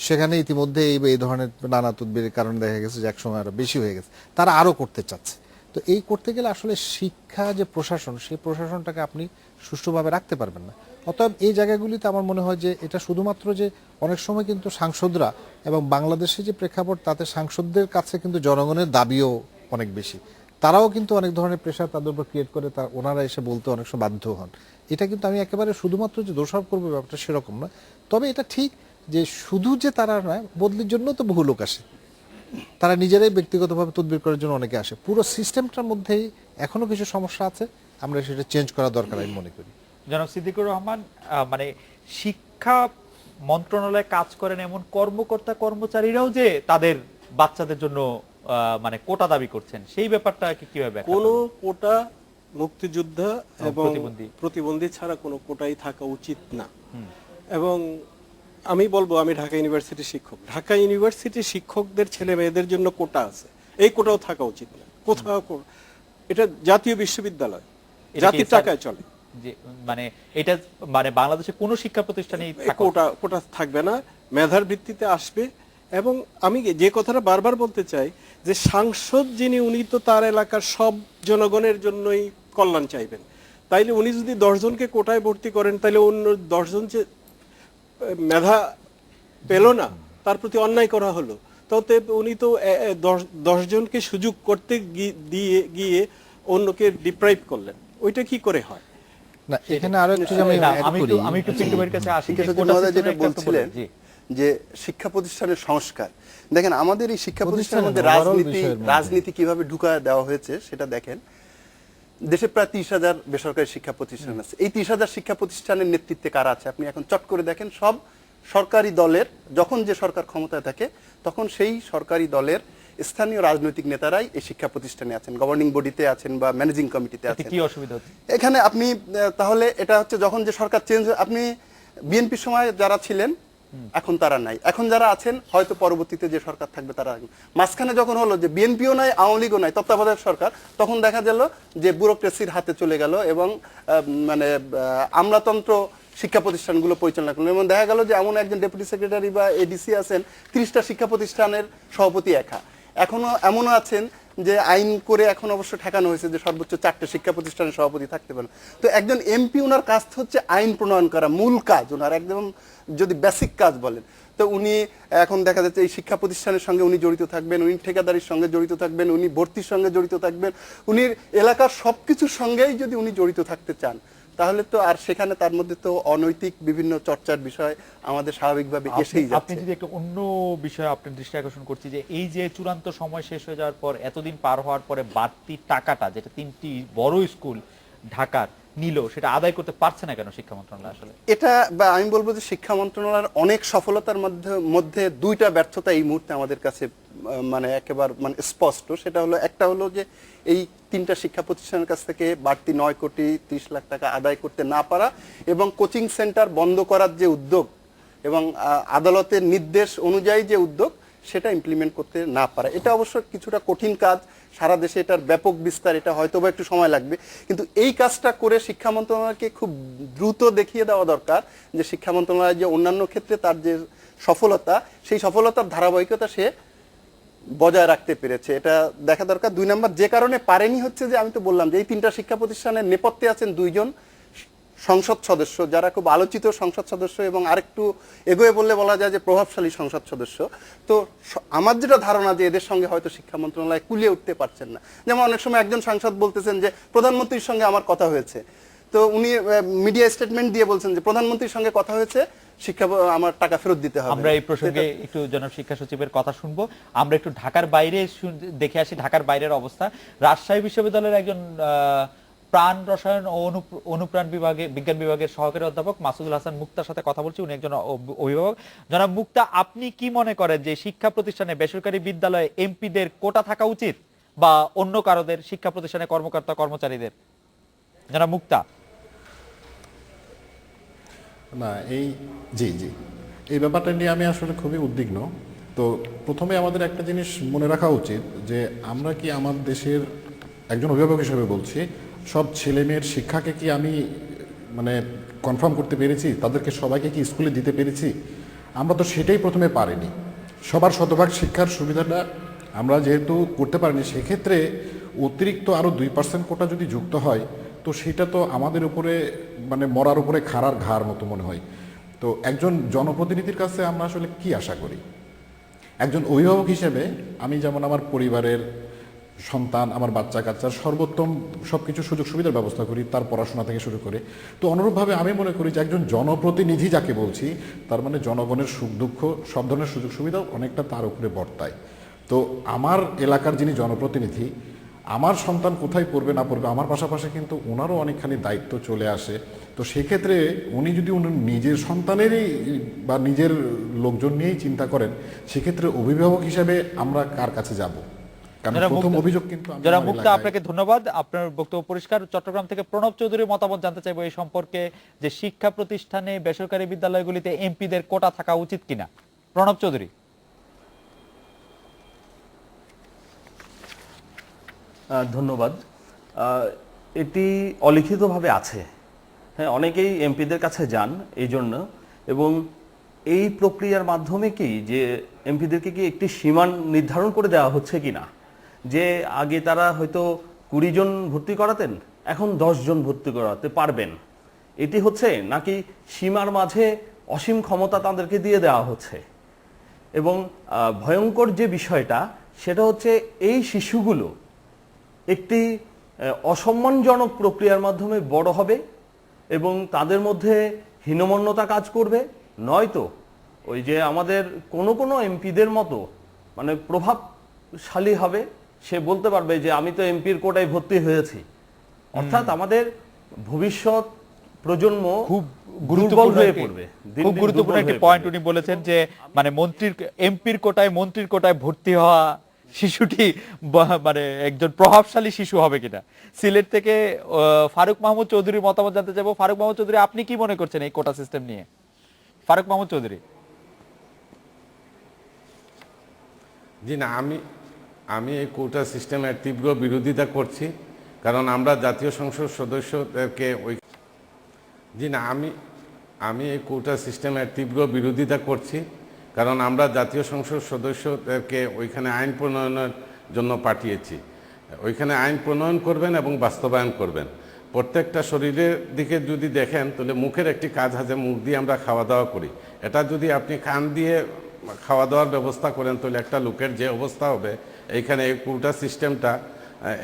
সেখানে ইতিমধ্যে এই ধরনের নানা তদবিরের কারণে দেখা গেছে যে একসময় আরো বেশি হয়ে গেছে, তারা আরো করতে চাচ্ছে। তো এই করতে গেলে আসলে শিক্ষা যে প্রশাসন, সেই প্রশাসনটাকে আপনি সুষ্ঠুভাবে রাখতে পারবেন না। অতএব এই জায়গাগুলিতে আমার মনে হয় যে এটা শুধুমাত্র যে অনেক সময় কিন্তু সাংসদরা এবং বাংলাদেশে যে প্রেক্ষাপট, তাতে সাংসদদের কাছে কিন্তু জনগণের দাবিও অনেক বেশি, তারাও কিন্তু অনেক ধরনের প্রেশার তাদের উপর ক্রিয়েট করে, তা ওনারা এসে বলতে অনেক সময় বাধ্য হন। এটা কিন্তু আমি একেবারে শুধুমাত্র যে দোষারোপ করবো ব্যাপারটা সেরকম নয়। তবে এটা ঠিক যে শুধু যে তারা নয়, বদলির জন্য তো বহু লোক আসে, তারা নিজেরাই ব্যক্তিগতভাবে তদবির করার জন্য অনেকে আসে। পুরো সিস্টেমটার মধ্যেই এখনো কিছু সমস্যা আছে, আমরা সেটা চেঞ্জ করা দরকার আমি মনে করি। জনাব সিদ্দিকুর রহমান, মানে শিক্ষা মন্ত্রণালয়ে কাজ করেন এমন কর্মকর্তা কর্মচারীরাও যে তাদের বাচ্চাদের জন্য মানে কোটা দাবি করছেন, সেই ব্যাপারটা কিভাবে ব্যাখ্যা কোনো করবেন? কোটা মুক্তিযোদ্ধা এবং প্রতিবন্ধী। প্রতিবন্ধী ছাড়া কোনো কোটাই থাকা উচিত না। এবং আমি বলবো, আমি ঢাকা ইউনিভার্সিটির শিক্ষক, ঢাকা ইউনিভার্সিটির শিক্ষকদের ছেলে মেয়েদের জন্য কোটা আছে, এই কোটাও থাকা উচিত না কোথাও। এটা জাতীয় বিশ্ববিদ্যালয়, এটা কি জাতির স্যার- টাকায় চলে, যে মানে এটা মানে বাংলাদেশে কোনো শিক্ষা প্রতিষ্ঠানেই থাকা কোটা কোটা থাকবে না, মেধার ভিত্তিতে আসবে। এবং আমি যে কথাটা বারবার বলতে চাই যে সাংসদ যিনি, উনি তো তার এলাকার সব জনগণের জন্যই কল্যাণ চাইবেন। তাইলে উনি যদি 10 জনকে কোটায় ভর্তি করেন, তাহলে অন্য 10 জন যে মেধা পেল না, তার প্রতি অন্যায় করা হলো। তাতে উনি তো 10 জনকে সুযোগ করতে গিয়ে অন্যকে ডিপ্রাইভ করলেন। ওইটা কি করে হয়? না, এখানে আরো একটু আমি না, add আমি করি। আমি একটু পিন্টু ভাইয়ের কাছে আসি। শিক্ষা যে সচিব কোটা মহোদয় যেটা সিস্টেমের একটা তো বলছিলেন, জি। যে শিক্ষা প্রতিষ্ঠানের সংস্কার, দেখেন আমাদের এই শিক্ষা প্রতিষ্ঠানের মধ্যে প্রতিষ্ঠানের overall রাজনীতি বিষয়ের মধ্যে। রাজনীতি কিভাবে ঢুকায় দেওয়া হয়েছে সেটা দেখেন। দেশে প্রায় 30,000 বেসরকারি শিক্ষা প্রতিষ্ঠান আছে। এই 30,000 শিক্ষা প্রতিষ্ঠানের নেতৃত্বে কারা আছে আপনি এখন চট করে দেখেন। সব সরকারি দলের, যখন যে সরকার ক্ষমতায় থাকে তখন সেই সরকারি দলের স্থানীয় রাজনৈতিক নেতারাই এই শিক্ষা প্রতিষ্ঠানে আছেন, গভর্নিং বডিতে আছেন বা ম্যানেজিং কমিটিতে এতে আছেন। কি অসুবিধা হচ্ছে? এখানে আপনি তাহলে এটা হচ্ছে যখন যে সরকার চেঞ্জ, আপনি বিএনপির সময় যারা ছিলেন এখন তারা নাই, এখন যারা আছেন হয়তো পরবর্তীতে যে সরকার থাকবে তারা। মাঝখানে যখন হলো যে বিএনপিও নাই, আওয়ামী লীগও নাই, তত্ত্বাবধায়ক সরকার, তখন দেখা গেল যে ব্যুরোক্রেসির হাতে চলে গেল এবং মানে আমলাতন্ত্র শিক্ষা প্রতিষ্ঠানগুলো পরিচালনা করলেন। এবং দেখা গেল যে এমন একজন ডেপুটি সেক্রেটারি বা এডিসি আছেন, 30টা শিক্ষা প্রতিষ্ঠানের সভাপতি একা। এখনো এমনও আছেন যে আইন করে এখন অবশ্য ঠেকানো হয়েছে যে সর্বোচ্চ 4টে শিক্ষা প্রতিষ্ঠানের সভাপতি থাকতে পারেন। তো একজন এমপি, ওনার কাজ হচ্ছে আইন প্রণয়ন করা, মূল কাজ ওনার, একদম যদি বেসিক কাজ বলেন। তো উনি এখন দেখা যাচ্ছে এই শিক্ষা প্রতিষ্ঠানের সঙ্গে উনি জড়িত থাকবেন, উনি ঠিকাদারির সঙ্গে জড়িত থাকবেন, উনি ভর্তির সঙ্গে জড়িত থাকবেন, উনি এলাকার সবকিছুর সঙ্গেই যদি উনি জড়িত থাকতে চান, তাহলে তো আর সেখানে তার মধ্যে তো অনৈতিক বিভিন্ন চর্চার বিষয় আমাদের স্বাভাবিকভাবে এসেই আপনি যাচ্ছে। যদি একটু অন্য বিষয়ে আপনার দৃষ্টি আকর্ষণ করছি যে এই যে চূড়ান্ত সময় শেষ হয়ে যাওয়ার পর এতদিন পার হওয়ার পরে বাড়তি টাকাটা যেটা 3টি বড় স্কুল ঢাকার নিল সেটা আদায় করতে পারছে না কেন শিক্ষা মন্ত্রণালয় আসলে? এটা বা আমি বলবো যে শিক্ষা মন্ত্রণালয়ের অনেক সফলতার মধ্যে দুইটা ব্যর্থতা এই মুহূর্তে আমাদের কাছে মানে একেবারে মানে স্পষ্ট। সেটা হলো, একটা হলো যে এই 3টা শিক্ষা প্রতিষ্ঠানের কাছ থেকে বাড়তি 9,30,00,000 টাকা আদায় করতে না পারা এবং কোচিং সেন্টার বন্ধ করার যে উদ্যোগ এবং আদালতের নির্দেশ অনুযায়ী যে উদ্যোগ সেটা ইমপ্লিমেন্ট করতে না পারা। এটা অবশ্য কিছুটা কঠিন কাজ, সারা দেশে এটার ব্যাপক বিস্তার, এটা হয়তো বা একটু সময় লাগবে, কিন্তু এই কাজটা করে শিক্ষা মন্ত্রণালয়কে খুব দ্রুত দেখিয়ে দেওয়া দরকার যে শিক্ষা মন্ত্রণালয় যে অন্যান্য ক্ষেত্রে তার যে সফলতা, সেই সফলতার ধারাবাহিকতা সে বজায় রাখতে পেরেছে, এটা দেখা দরকার। 2 নম্বর যে কারণে পারেনি হচ্ছে যে আমি তো বললাম যে এই 3টা শিক্ষা প্রতিষ্ঠানের নেপথ্যে আছেন 2জন সংসদ সদস্য যারা খুব আলোচিত সংসদ সদস্য এবং আরেকটু এগোয়ে বললে বলা যায় যে প্রভাবশালী সংসদ সদস্য। তো আমার যেটা ধারণা যে এদের সঙ্গে হয়তো শিক্ষা মন্ত্রণালয় কুলিয়ে উঠতে পারছেন না। যেমন অনেক সময় একজন সাংসদ বলতেছেন যে প্রধানমন্ত্রীর সঙ্গে আমার কথা হয়েছে, তো উনি মিডিয়া স্টেটমেন্ট দিয়ে বলছেন যে প্রধানমন্ত্রীর সঙ্গে কথা হয়েছে, শিক্ষা আমার টাকা ফেরত দিতে হবে। আমরা এই প্রসঙ্গে একটু জনাব শিক্ষা সচিবের কথা শুনবো। আমরা একটু ঢাকার বাইরে দেখে আসি ঢাকার বাইরের অবস্থা। রাজশাহী বিশ্ববিদ্যালয়ের একজন প্রাণ রসায়ন ও অনুপ্রাণ বিজ্ঞান বিভাগের সহকারী অধ্যাপক মাসুদুল হাসান মুক্তার সাথে কথা বলছি। উনি একজন অভিভাবক। জনাব মুক্তা, আপনি কি মনে করেন যে শিক্ষা প্রতিষ্ঠানে বেসরকারি বিদ্যালয়ে এমপিদের কোটা থাকা উচিত বা অন্য কারোদের শিক্ষা প্রতিষ্ঠানে কর্মকর্তা কর্মচারীদের? জনাব মুক্তা। না, জি এই ব্যাপারটা নিয়ে আমি আসলে খুবই উদ্বিগ্ন। তো প্রথমে আমাদের একটা জিনিস মনে রাখা উচিত যে আমরা কি আমার দেশের একজন অভিভাবক হিসেবে বলছি, সব ছেলে মেয়ের শিক্ষাকে কি আমি মানে কনফার্ম করতে পেরেছি, তাদেরকে সবাইকে কি স্কুলে দিতে পেরেছি? আমরা তো সেটাই প্রথমে পারিনি। সবার শতভাগ শিক্ষার সুবিধাটা আমরা যেহেতু করতে পারিনি, সেক্ষেত্রে অতিরিক্ত আরও 2% কোটা যদি যুক্ত হয় তো সেটা তো আমাদের উপরে মানে মরার উপরে খাড়ার ঘাড় মতো মনে হয়। তো একজন জনপ্রতিনিধির কাছে আমরা আসলে কি আশা করি? একজন অভিভাবক হিসেবে আমি যেমন আমার পরিবারের সন্তান, আমার বাচ্চা কাচ্চার সর্বোত্তম সব কিছু সুযোগ সুবিধার ব্যবস্থা করি, তার পড়াশোনা থেকে শুরু করে। তো অনুরূপভাবে আমি মনে করি যে একজন জনপ্রতিনিধি যাকে বলছি, তার মানে জনগণের সুখ দুঃখ সব ধরনের সুযোগ সুবিধাও অনেকটা তার উপরে বর্তায়। তো আমার এলাকার যিনি জনপ্রতিনিধি, আমার সন্তান কোথায় পড়বে না পড়বে আমার পাশাপাশি কিন্তু ওনারও অনেকখানি দায়িত্ব চলে আসে। তো সেক্ষেত্রে উনি যদি নিজের সন্তানেরই বা নিজের লোকজন নিয়েই চিন্তা করেন, সেক্ষেত্রে অভিভাবক হিসেবে আমরা কার কাছে যাব? কারণ প্রথম অভিযোগ কিন্তু যারা মুক্তা, আপনাকে ধন্যবাদ, আপনার বক্তব্য পরিষ্কার। চট্টগ্রাম থেকে প্রণব চৌধুরীর মতামত জানতে চাইবো এই সম্পর্কে যে শিক্ষা প্রতিষ্ঠানে বেসরকারি বিদ্যালয়গুলিতে এমপিদের কোটা থাকা উচিত কিনা। প্রণব চৌধুরী। ধন্যবাদ। এটি অলিখিতভাবে আছে, হ্যাঁ, অনেকেই এমপিদের কাছে যান এই জন্য, এবং এই প্রক্রিয়ার মাধ্যমে কি যে এমপিদেরকে কি একটি সীমা নির্ধারণ করে দেওয়া হচ্ছে কিনা, যে আগে তারা হয়তো 20 জন ভর্তি করাতেন, এখন 10 জন ভর্তি করাতে পারবেন, এটি হচ্ছে নাকি সীমার মাঝে অসীম ক্ষমতা তাদেরকে দিয়ে দেওয়া হচ্ছে? এবং ভয়ঙ্কর যে বিষয়টা সেটা হচ্ছে এই শিশুগুলো একটি অসম্মানজনক প্রক্রিয়ার মাধ্যমে বড় হবে এবং তাদের মধ্যে হীনমন্যতা কাজ করবে, নয়তো ওই যে আমাদের কোনো এমপিদের মতো মানে প্রভাবশালী হবে, সে বলতে পারবে যে আমি তো এমপির কোটায় ভর্তি হয়েছি। অর্থাৎ আমাদের ভবিষ্যৎ প্রজন্ম খুব দুর্বল হয়ে পড়বে। খুব গুরুত্বপূর্ণ একটি পয়েন্ট উনি বলেছেন যে মানে এমপির কোটায় ভর্তি হওয়া শিশুটি মানে একজন প্রভাবশালী শিশু হবে কিনা। সিলেট থেকে ফারুক মাহমুদ চৌধুরীর মতামত জানতে চাইবো। ফারুক মাহমুদ চৌধুরী, আপনি কি মনে করছেন এই কোটা সিস্টেম নিয়ে? ফারুক মাহমুদ চৌধুরী। জি না, আমি এই কোটা সিস্টেমের তীব্র বিরোধিতা করছি, কারণ আমরা জাতীয় সংসদ সদস্যদেরকে আমি এই কোটা সিস্টেমের তীব্র বিরোধিতা করছি, কারণ আমরা জাতীয় সংসদ সদস্যদেরকে ওইখানে আইন প্রণয়নের জন্য পাঠিয়েছি। ওইখানে আইন প্রণয়ন করবেন এবং বাস্তবায়ন করবেন। প্রত্যেকটা শরীরের দিকে যদি দেখেন তাহলে মুখের একটি কাজ আছে, মুখ দিয়ে আমরা খাওয়া দাওয়া করি। এটা যদি আপনি কান দিয়ে খাওয়া দাওয়ার ব্যবস্থা করেন তাহলে একটা লোকের যে অবস্থা হবে, এইখানে এই কোটা সিস্টেমটা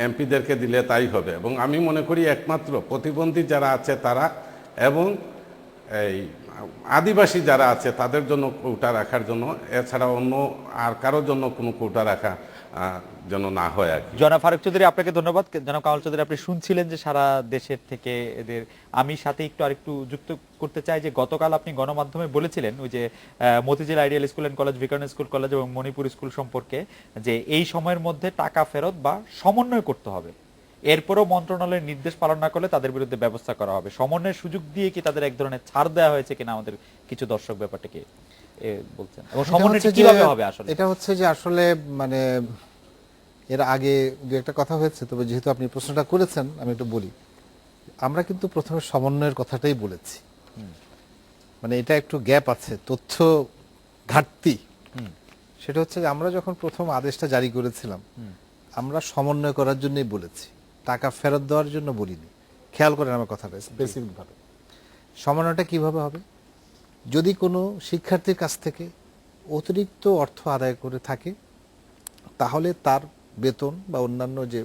এমপিদেরকে দিলে তাই হবে। এবং আমি মনে করি একমাত্র প্রতিবন্ধী যারা আছে তারা এবং এই আদিবাসী যারা আছে তাদের জন্য কোটা রাখার জন্য, এছাড়া অন্য আর কারোর জন্য কোনো কোটা রাখা যেন না হয় আর কি। জনাব ফারুক চৌধুরী আপনাকে ধন্যবাদ। জনাব কামাল চৌধুরী, আপনি শুনছিলেন যে সারা দেশের থেকে এদের, আমি সাথে আরেকটু যুক্ত করতে চাই যে গতকাল আপনি গণমাধ্যমে বলেছিলেন ওই যে Motijheel ideal school and college, Viqarun school college এবং মণিপুর স্কুল সম্পর্কে যে এই সময়ের মধ্যে টাকা ফেরত বা সমন্বয় করতে হবে, এরপরও মন্ত্রণালয়ের নির্দেশ পালন না করলে তাদের বিরুদ্ধে ব্যবস্থা করা হবে। সমন্বয়ের সুযোগ দিয়ে কি তাদের এক ধরনের ছাড় দেওয়া হয়েছে কিনা আমাদের কিছু দর্শক ব্যাপারটাকে বলছেন, এবং সমন্বয়টা কিভাবে হবে আসলে? এটা হচ্ছে যে আসলে মানে এর আগে দু একটা কথা হয়েছে, তবে যেহেতু আপনি প্রশ্নটা করেছেন আমি একটু বলি। আমরা কিন্তু প্রথমে সমন্বয়ের কথাটাই বলেছি, মানে এটা একটু গ্যাপ আছে, তথ্য ঘাটতি। সেটা হচ্ছে যে আমরা যখন প্রথম আদেশটা জারি করেছিলাম আমরা সমন্বয় করার জন্যই বলেছি, টাকা ফেরত দেওয়ার জন্য বলিনি। খেয়াল করেন আমার কথাটা স্পেসিফিক ভাবে। সমন্বয়টা কিভাবে হবে? যদি কোনো শিক্ষার্থীর কাছ থেকে অতিরিক্ত অর্থ আদায় করে থাকে তাহলে তার বেতন বা অন্যান্য যে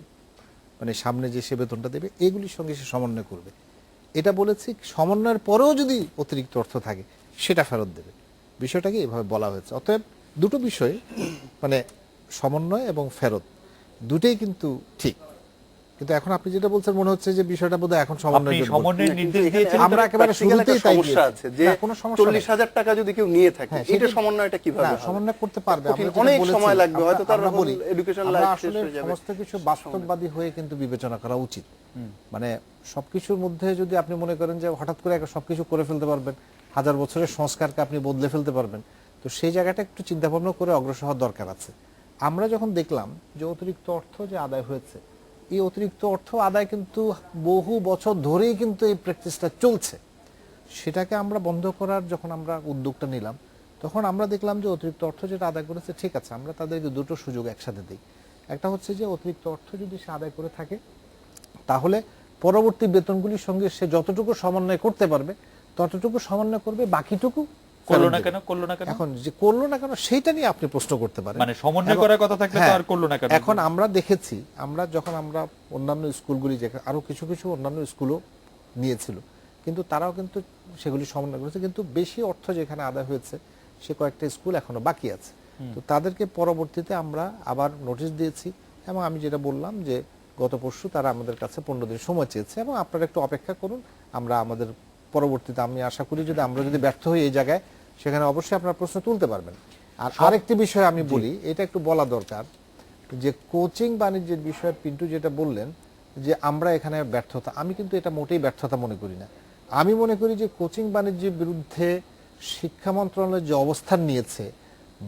মানে সামনে যে সে বেতনটা দেবে এগুলির সঙ্গে সে সমন্বয় করবে, এটা বলেছি। সমন্বয়ের পরেও যদি অতিরিক্ত অর্থ থাকে সেটা ফেরত দেবে, বিষয়টাকে এভাবে বলা হয়েছে। অতএব দুটো বিষয় মানে সমন্বয় এবং ফেরত দুটোই কিন্তু ঠিক। কিন্তু এখন আপনি যেটা বলছেন মনে হচ্ছে যে বিষয়টা বোধহয় এখন সমন্বয়ের নির্দেশ দিয়েছেন, আমরা একেবারে শুরুতেই তাই সমস্যা আছে যে 40,000 টাকা যদি কেউ নিয়ে থাকে এটা সমন্বয়টা কিভাবে হবে? সমন্বয় করতে পারবে, অনেক সময় লাগবে, হয়তো তার বলি এডুকেশন আমরা লাইফ শেষ আসলে হয়ে যাবে। সমস্ত কিছু বাস্তববাদী হয়ে কিন্তু বিবেচনা করা উচিত। মানে সবকিছুর মধ্যে যদি আপনি মনে করেন যে হঠাৎ করে সবকিছু করে ফেলতে পারবেন, হাজার বছরের সংস্কারকে আপনি বদলে ফেলতে পারবেন, তো সেই জায়গাটা একটু চিন্তা ভাবনা করে অগ্রসর হওয়ার দরকার আছে। আমরা যখন দেখলাম যে অতিরিক্ত অর্থ যে আদায় হয়েছে, এই অতিরিক্ত অর্থ আদায় কিন্তু বহু বছর ধরেই কিন্তু এই প্র্যাকটিসটা চলছে, সেটাকে আমরা বন্ধ করার যখন আমরা উদ্যোগটা নিলাম তখন আমরা দেখলাম যে অতিরিক্ত অর্থ যেটা আদায় করেছে ঠিক আছে, আমরা তাদেরকে দুটো সুযোগ একসাথে দিই। একটা হচ্ছে যে অতিরিক্ত অর্থ যদি সে আদায় করে থাকে তাহলে পরবর্তী বেতনগুলির সঙ্গে সে যতটুকু সমন্বয় করতে পারবে ততটুকু সমন্বয় করবে, বাকিটুকু করলো না কেন? এখন যে করলো না কেন সেইটা নিয়ে আপনি প্রশ্ন করতে পারেন। মানে সমন্বয় করার কথা থাকলে তো আর করলো না কেন? এখন আমরা দেখেছি, আমরা যখন আমরা অন্যান্য স্কুলগুলি যেখানে আরো কিছু কিছু অন্যান্য স্কুলও নিয়েছিল কিন্তু তারাও কিন্তু সেগুলি সমন্বয় করেছে, কিন্তু বেশি অর্থ যেখানে আদায় হয়েছে সে কয়েকটা স্কুল এখনো বাকি আছে। তো তাদেরকে পরবর্তীতে আমরা আবার নোটিশ দিয়েছি এবং আমি যেটা বললাম যে গত পরশু তারা আমাদের কাছে 15 দিন সময় চেয়েছে এবং আপনারা একটু অপেক্ষা করুন, আমরা আমাদের পরবর্তীতে আমি আশা করি যদি আমরা যদি ব্যর্থ হই এই জায়গায় সেখানে অবশ্যই আপনারা প্রশ্ন তুলতে পারবেন। আর আরেকটি বিষয় আমি বলি, এটা একটু বলা দরকার, যে কোচিং বাণিজ্যের বিষয়ে পিন্টু যেটা বললেন যে আমরা এখানে ব্যর্থতা, আমি কিন্তু এটা মোটেই ব্যর্থতা মনে করি না। আমি মনে করি যে কোচিং বাণিজ্যের বিরুদ্ধে শিক্ষা মন্ত্রণালয় যে অবস্থান নিয়েছে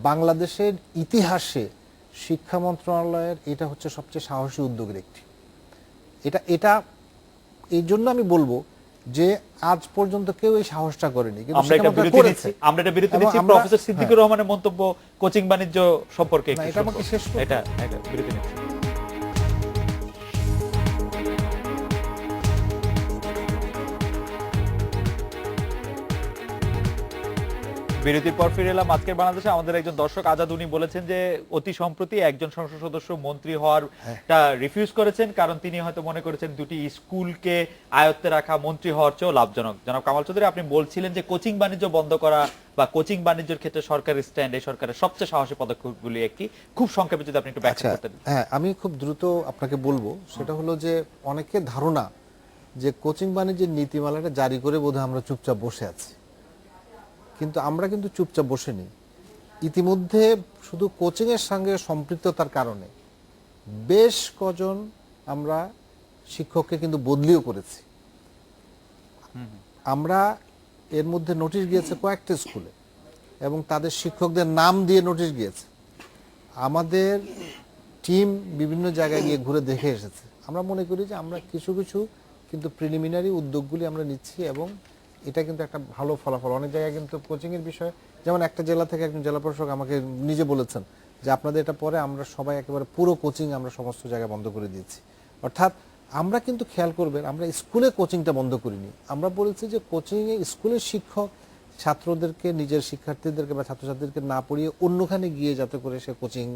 বাংলাদেশের ইতিহাসে শিক্ষা মন্ত্রণালয়ের এটা হচ্ছে সবচেয়ে সাহসী উদ্যোগের একটি। এটা এই জন্য আমি বলবো যে আজ পর্যন্ত কেউ এই সাহসটা করেনি, কিন্তু আমরা এটা বিরতি নিচ্ছি। আমরা এটা বিরতি নিচ্ছি। প্রফেসর সিদ্দিকুর রহমানের মন্তব্য কোচিং বাণিজ্য সম্পর্কে একটু এটা আমাকে শেষ করতে এটা বিরতি নিচ্ছি। বিরতির পর ফিরে এলাম। আজকের বাংলাদেশে আমাদের একজন দর্শক আজাদ, উনি বলেছেন যে অতি সম্প্রতি একজন সংসদ সদস্য মন্ত্রী হওয়ারটা রিফিউজ করেছেন কারণ তিনি হয়তো মনে করেছেন দুটি স্কুলকে আয়ত্তে রাখা মন্ত্রী হওয়ার চেয়েও লাভজনক। জনাব কামাল চৌধুরী, আপনি বলছিলেন যে কোচিং বাণিজ্য বন্ধ করা বা কোচিং বাণিজ্যের ক্ষেত্রে সরকারের স্ট্যান্ড এই সরকারের সবচেয়ে সাহসী পদক্ষেপগুলি একটি, খুব সংক্ষেপে যদি আপনি একটু ব্যাখ্যা করতেন। হ্যাঁ, আমি খুব দ্রুত আপনাকে বলবো, সেটা হলো যে অনেকের ধারণা যে কোচিং বাণিজ্যের নীতিমালাটা জারি করে বোধহয় আমরা চুপচাপ বসে আছি, কিন্তু আমরা কিন্তু চুপচাপ বসেনি। ইতিমধ্যে শুধু কোচিং এর সঙ্গে সম্পৃক্ততার কারণে বেশ কজন আমরা শিক্ষককে কিন্তু বদলিও করেছি। আমরা এর মধ্যে নোটিশ গিয়েছে কয়েকটা স্কুলে এবং তাদের শিক্ষকদের নাম দিয়ে নোটিশ গিয়েছে। আমাদের টিম বিভিন্ন জায়গায় গিয়ে ঘুরে দেখে এসেছে। আমরা মনে করি যে আমরা কিছু কিছু কিন্তু প্রিলিমিনারি উদ্যোগগুলি আমরা নিচ্ছি এবং এটা কিন্তু একটা ভালো ফলাফল। অনেক জায়গায় কিন্তু কোচিং এর বিষয়ে, যেমন একটা জেলা থেকে একজন জেলা প্রশাসক আমাকে নিজে বলেছেন যে আপনাদের এটা পরে আমরা সবাই একেবারে পুরো কোচিং আমরা সমস্ত জায়গায় বন্ধ করে দিয়েছি। অর্থাৎ আমরা কিন্তু খেয়াল করবেন আমরা স্কুলে কোচিংটা বন্ধ করিনি, আমরা বলেছি যে কোচিংয়ে স্কুলের শিক্ষক ছাত্রদেরকে, নিজের শিক্ষার্থীদেরকে বা ছাত্রছাত্রীদেরকে না পড়িয়ে অন্যখানে গিয়ে যাতে করে সে কোচিং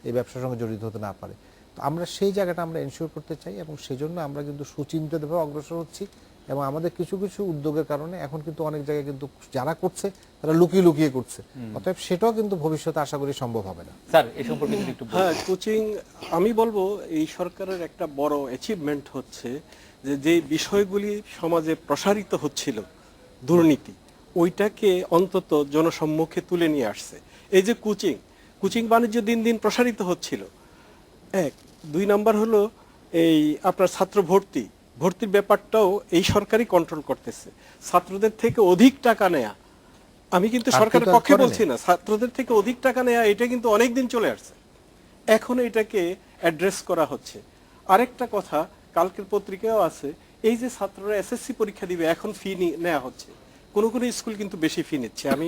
এই ব্যবসার সঙ্গে জড়িত হতে না পারে। তো আমরা সেই জায়গাটা আমরা এনশিওর করতে চাই এবং সেজন্য আমরা কিন্তু সুচিন্তিতভাবে অগ্রসর হচ্ছি এবং আমাদের কিছু কিছু উদ্যোগের কারণে এখন কিন্তু অনেক জায়গায় কিন্তু যারা করছে তারা লুকিয়ে লুকিয়ে করছে, অতএব সেটাও কিন্তু ভবিষ্যতে আশা করি সম্ভব হবে না। স্যার এই সম্পর্কে যদি একটু বলতেন। হ্যাঁ, কোচিং আমি বলবো এই সরকারের একটা বড় অ্যাচিভমেন্ট হচ্ছে যে যে বিষয়গুলি সমাজে প্রসারিত হচ্ছিল, দুর্নীতি, ওইটাকে অন্তত জনসম্মুখে তুলে নিয়ে আসছে। এই যে কোচিং বাণিজ্য দিন দিন প্রসারিত হচ্ছিল, এক। 2 নাম্বার হলো এই আপনার ছাত্র ভর্তির ব্যাপারটাও এই সরকারই কন্ট্রোল করতেছে। ছাত্রদের থেকে অধিক টাকা নেয়া, আমি কিন্তু আর সরকারের কিন্তু পক্ষে করেনি। বলছি না, ছাত্রদের থেকে অধিক টাকা নেয়া এটা কিন্তু অনেক দিন চলে আসছে, এখন এটাকে অ্যাড্রেস করা হচ্ছে। আরেকটা কথা কালকের পত্রিকাও আছে, এই যে ছাত্ররা এসএসসি পরীক্ষা দিবে এখন ফি নেওয়া হচ্ছে, কোন কোন স্কুল কিন্তু বেশি ফি নিচ্ছে। আমি